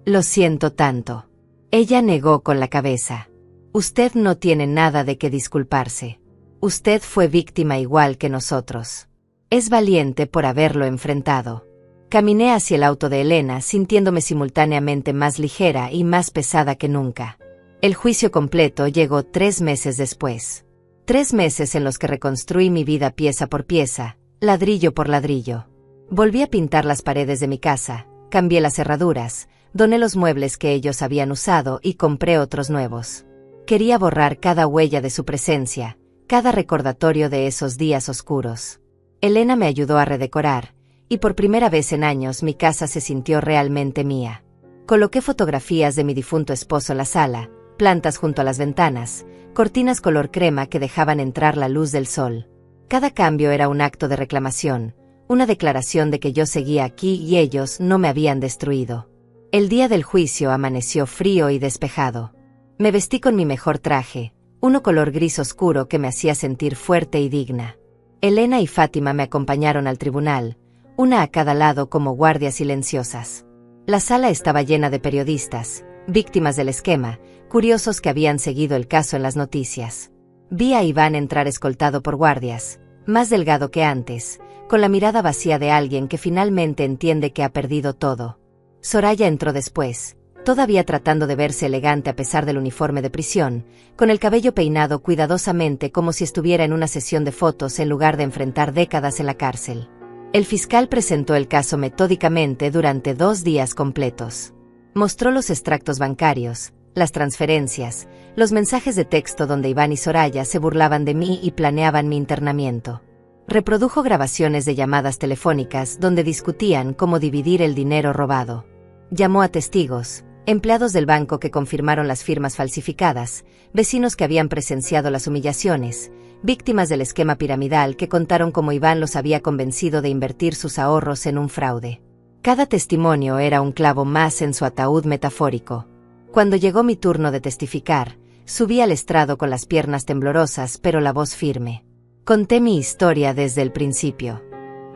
Lo siento tanto. Ella negó con la cabeza. Usted no tiene nada de qué disculparse. Usted fue víctima igual que nosotros. Es valiente por haberlo enfrentado. Caminé hacia el auto de Elena sintiéndome simultáneamente más ligera y más pesada que nunca. El juicio completo llegó 3 meses después. 3 meses en los que reconstruí mi vida pieza por pieza, ladrillo por ladrillo. Volví a pintar las paredes de mi casa, cambié las cerraduras, doné los muebles que ellos habían usado y compré otros nuevos. Quería borrar cada huella de su presencia, cada recordatorio de esos días oscuros. Elena me ayudó a redecorar, y por primera vez en años mi casa se sintió realmente mía. Coloqué fotografías de mi difunto esposo en la sala, plantas junto a las ventanas, cortinas color crema que dejaban entrar la luz del sol. Cada cambio era un acto de reclamación, una declaración de que yo seguía aquí y ellos no me habían destruido. El día del juicio amaneció frío y despejado. Me vestí con mi mejor traje, uno color gris oscuro que me hacía sentir fuerte y digna. Elena y Fátima me acompañaron al tribunal, una a cada lado como guardias silenciosas. La sala estaba llena de periodistas, víctimas del esquema, curiosos que habían seguido el caso en las noticias. Vi a Iván entrar escoltado por guardias, más delgado que antes, con la mirada vacía de alguien que finalmente entiende que ha perdido todo. Soraya entró después, todavía tratando de verse elegante a pesar del uniforme de prisión, con el cabello peinado cuidadosamente como si estuviera en una sesión de fotos en lugar de enfrentar décadas en la cárcel. El fiscal presentó el caso metódicamente durante 2 días completos. Mostró los extractos bancarios, las transferencias, los mensajes de texto donde Iván y Soraya se burlaban de mí y planeaban mi internamiento. Reprodujo grabaciones de llamadas telefónicas donde discutían cómo dividir el dinero robado. Llamó a testigos, empleados del banco que confirmaron las firmas falsificadas, vecinos que habían presenciado las humillaciones, víctimas del esquema piramidal que contaron cómo Iván los había convencido de invertir sus ahorros en un fraude. Cada testimonio era un clavo más en su ataúd metafórico. Cuando llegó mi turno de testificar, subí al estrado con las piernas temblorosas pero la voz firme. Conté mi historia desde el principio.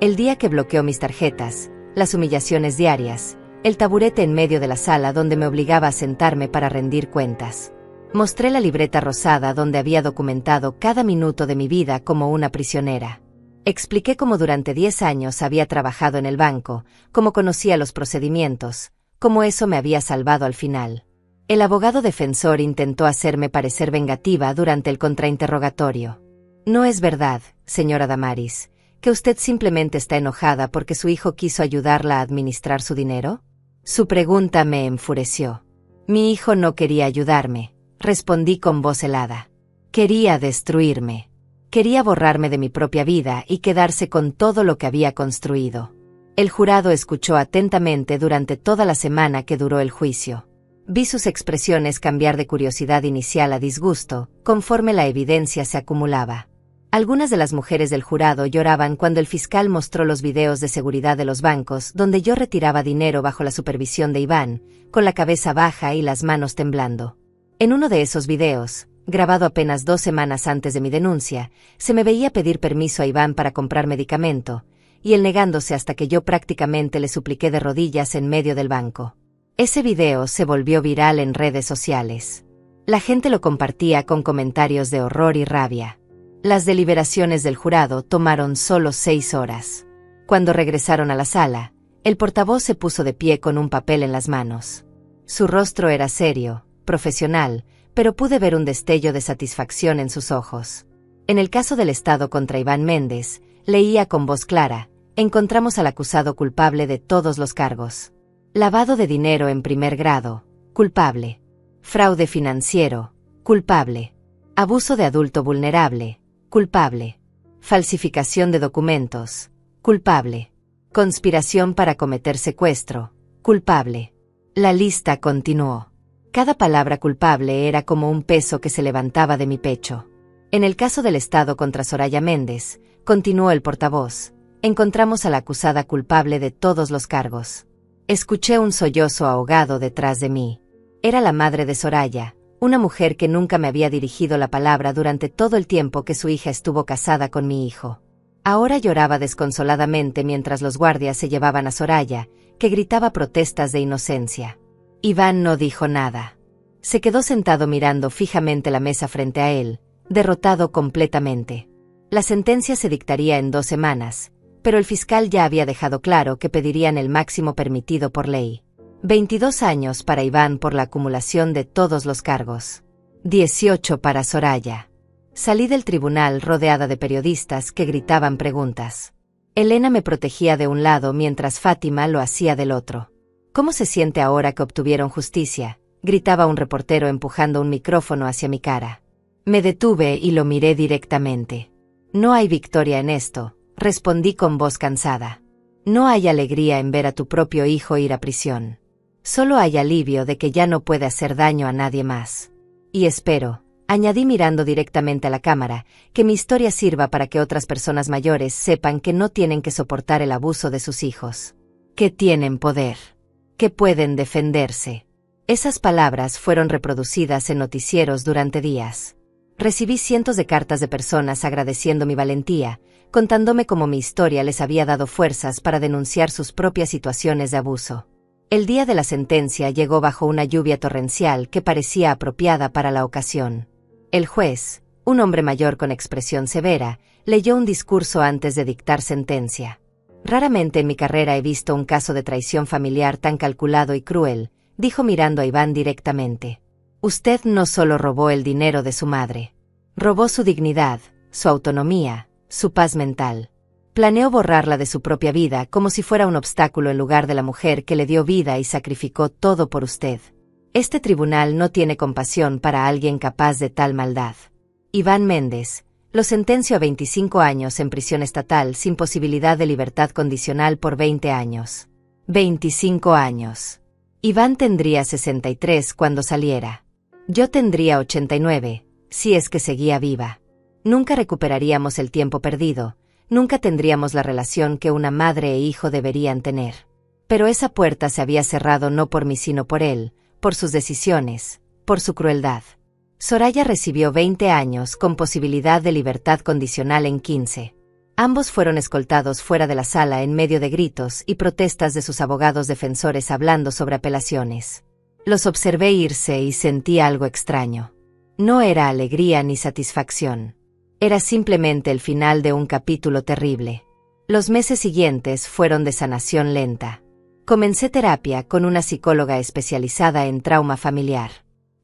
El día que bloqueó mis tarjetas, las humillaciones diarias, el taburete en medio de la sala donde me obligaba a sentarme para rendir cuentas. Mostré la libreta rosada donde había documentado cada minuto de mi vida como una prisionera. Expliqué cómo durante 10 años había trabajado en el banco, cómo conocía los procedimientos, cómo eso me había salvado al final. El abogado defensor intentó hacerme parecer vengativa durante el contrainterrogatorio. No es verdad, señora Damaris, que usted simplemente está enojada porque su hijo quiso ayudarla a administrar su dinero. Su pregunta me enfureció. Mi hijo no quería ayudarme, respondí con voz helada. Quería destruirme. Quería borrarme de mi propia vida y quedarse con todo lo que había construido. El jurado escuchó atentamente durante toda la semana que duró el juicio. Vi sus expresiones cambiar de curiosidad inicial a disgusto, conforme la evidencia se acumulaba. Algunas de las mujeres del jurado lloraban cuando el fiscal mostró los videos de seguridad de los bancos donde yo retiraba dinero bajo la supervisión de Iván, con la cabeza baja y las manos temblando. En uno de esos videos, grabado apenas 2 semanas antes de mi denuncia, se me veía pedir permiso a Iván para comprar medicamento, y él negándose hasta que yo prácticamente le supliqué de rodillas en medio del banco. Ese video se volvió viral en redes sociales. La gente lo compartía con comentarios de horror y rabia. Las deliberaciones del jurado tomaron solo 6 horas. Cuando regresaron a la sala, el portavoz se puso de pie con un papel en las manos. Su rostro era serio, profesional, pero pude ver un destello de satisfacción en sus ojos. En el caso del Estado contra Iván Méndez, leía con voz clara: encontramos al acusado culpable de todos los cargos. Lavado de dinero en primer grado, culpable. Fraude financiero, culpable. Abuso de adulto vulnerable, culpable. Falsificación de documentos, culpable. Conspiración para cometer secuestro, culpable. La lista continuó. Cada palabra culpable era como un peso que se levantaba de mi pecho. En el caso del Estado contra Soraya Méndez, continuó el portavoz, encontramos a la acusada culpable de todos los cargos. Escuché un sollozo ahogado detrás de mí. Era la madre de Soraya, una mujer que nunca me había dirigido la palabra durante todo el tiempo que su hija estuvo casada con mi hijo. Ahora lloraba desconsoladamente mientras los guardias se llevaban a Soraya, que gritaba protestas de inocencia. Iván no dijo nada. Se quedó sentado mirando fijamente la mesa frente a él, derrotado completamente. La sentencia se dictaría en 2 semanas, pero el fiscal ya había dejado claro que pedirían el máximo permitido por ley. 22 años para Iván por la acumulación de todos los cargos. 18 para Soraya. Salí del tribunal rodeada de periodistas que gritaban preguntas. Elena me protegía de un lado mientras Fátima lo hacía del otro. ¿Cómo se siente ahora que obtuvieron justicia?, gritaba un reportero empujando un micrófono hacia mi cara. Me detuve y lo miré directamente. No hay victoria en esto, respondí con voz cansada. No hay alegría en ver a tu propio hijo ir a prisión. Solo hay alivio de que ya no puede hacer daño a nadie más. Y espero, añadí mirando directamente a la cámara, que mi historia sirva para que otras personas mayores sepan que no tienen que soportar el abuso de sus hijos. Que tienen poder. Que pueden defenderse. Esas palabras fueron reproducidas en noticieros durante días. Recibí cientos de cartas de personas agradeciendo mi valentía, contándome cómo mi historia les había dado fuerzas para denunciar sus propias situaciones de abuso. El día de la sentencia llegó bajo una lluvia torrencial que parecía apropiada para la ocasión. El juez, un hombre mayor con expresión severa, leyó un discurso antes de dictar sentencia. Raramente en mi carrera he visto un caso de traición familiar tan calculado y cruel, dijo mirando a Iván directamente. Usted no solo robó el dinero de su madre. Robó su dignidad, su autonomía, su paz mental. Planeó borrarla de su propia vida como si fuera un obstáculo en lugar de la mujer que le dio vida y sacrificó todo por usted. Este tribunal no tiene compasión para alguien capaz de tal maldad. Iván Méndez, lo sentencio a 25 años en prisión estatal sin posibilidad de libertad condicional por 20 años. 25 años. Iván tendría 63 cuando saliera. Yo tendría 89, si es que seguía viva. Nunca recuperaríamos el tiempo perdido, nunca tendríamos la relación que una madre e hijo deberían tener. Pero esa puerta se había cerrado no por mí sino por él, por sus decisiones, por su crueldad. Soraya recibió 20 años con posibilidad de libertad condicional en 15. Ambos fueron escoltados fuera de la sala en medio de gritos y protestas de sus abogados defensores hablando sobre apelaciones. Los observé irse y sentí algo extraño. No era alegría ni satisfacción. Era simplemente el final de un capítulo terrible. Los meses siguientes fueron de sanación lenta. Comencé terapia con una psicóloga especializada en trauma familiar.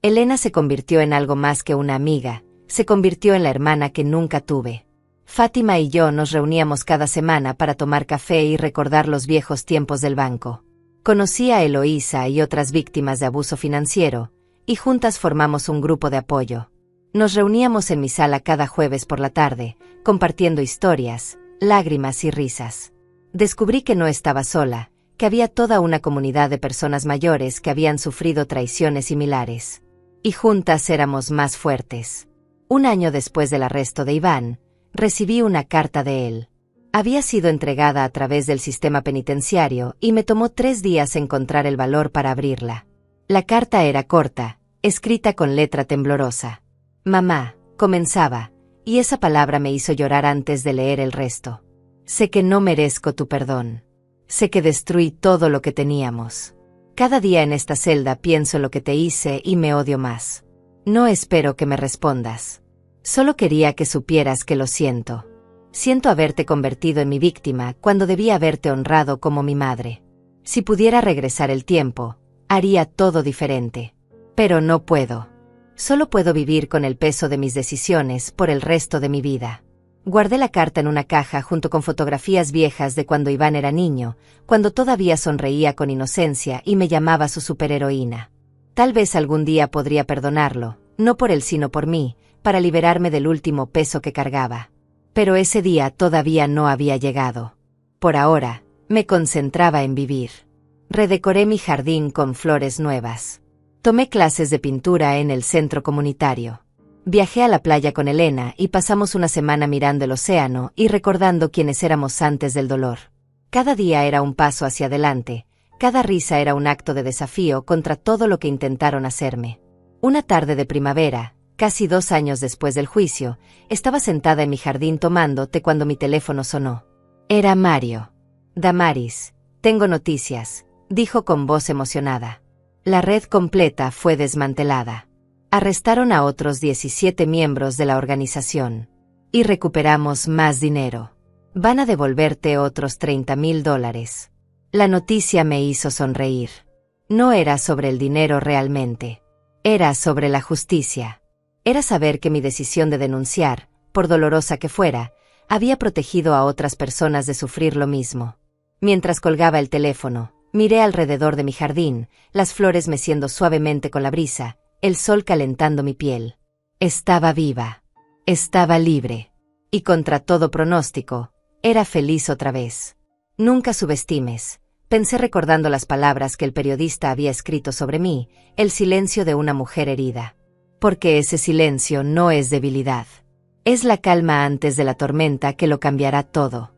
Elena se convirtió en algo más que una amiga, se convirtió en la hermana que nunca tuve. Fátima y yo nos reuníamos cada semana para tomar café y recordar los viejos tiempos del banco. Conocí a Eloísa y otras víctimas de abuso financiero, y juntas formamos un grupo de apoyo. Nos reuníamos en mi sala cada jueves por la tarde, compartiendo historias, lágrimas y risas. Descubrí que no estaba sola, que había toda una comunidad de personas mayores que habían sufrido traiciones similares. Y juntas éramos más fuertes. Un año después del arresto de Iván, recibí una carta de él. Había sido entregada a través del sistema penitenciario y me tomó 3 días encontrar el valor para abrirla. La carta era corta, escrita con letra temblorosa. Mamá, comenzaba, y esa palabra me hizo llorar antes de leer el resto. Sé que no merezco tu perdón. Sé que destruí todo lo que teníamos. Cada día en esta celda pienso lo que te hice y me odio más. No espero que me respondas. Solo quería que supieras que lo siento. Siento haberte convertido en mi víctima cuando debía haberte honrado como mi madre. Si pudiera regresar el tiempo, haría todo diferente. Pero no puedo. Solo puedo vivir con el peso de mis decisiones por el resto de mi vida. Guardé la carta en una caja junto con fotografías viejas de cuando Iván era niño, cuando todavía sonreía con inocencia y me llamaba su superheroína. Tal vez algún día podría perdonarlo, no por él sino por mí, para liberarme del último peso que cargaba. Pero ese día todavía no había llegado. Por ahora, me concentraba en vivir. Redecoré mi jardín con flores nuevas. Tomé clases de pintura en el centro comunitario. Viajé a la playa con Elena y pasamos una semana mirando el océano y recordando quiénes éramos antes del dolor. Cada día era un paso hacia adelante, cada risa era un acto de desafío contra todo lo que intentaron hacerme. Una tarde de primavera, casi 2 años después del juicio, estaba sentada en mi jardín tomando té cuando mi teléfono sonó. Era Mario. Damaris, tengo noticias, dijo con voz emocionada. La red completa fue desmantelada. Arrestaron a otros 17 miembros de la organización. Y recuperamos más dinero. Van a devolverte otros $30,000. La noticia me hizo sonreír. No era sobre el dinero realmente. Era sobre la justicia. Era saber que mi decisión de denunciar, por dolorosa que fuera, había protegido a otras personas de sufrir lo mismo. Mientras colgaba el teléfono, miré alrededor de mi jardín, las flores meciendo suavemente con la brisa, el sol calentando mi piel. Estaba viva. Estaba libre. Y contra todo pronóstico, era feliz otra vez. Nunca subestimes, pensé recordando las palabras que el periodista había escrito sobre mí, el silencio de una mujer herida. Porque ese silencio no es debilidad. Es la calma antes de la tormenta que lo cambiará todo.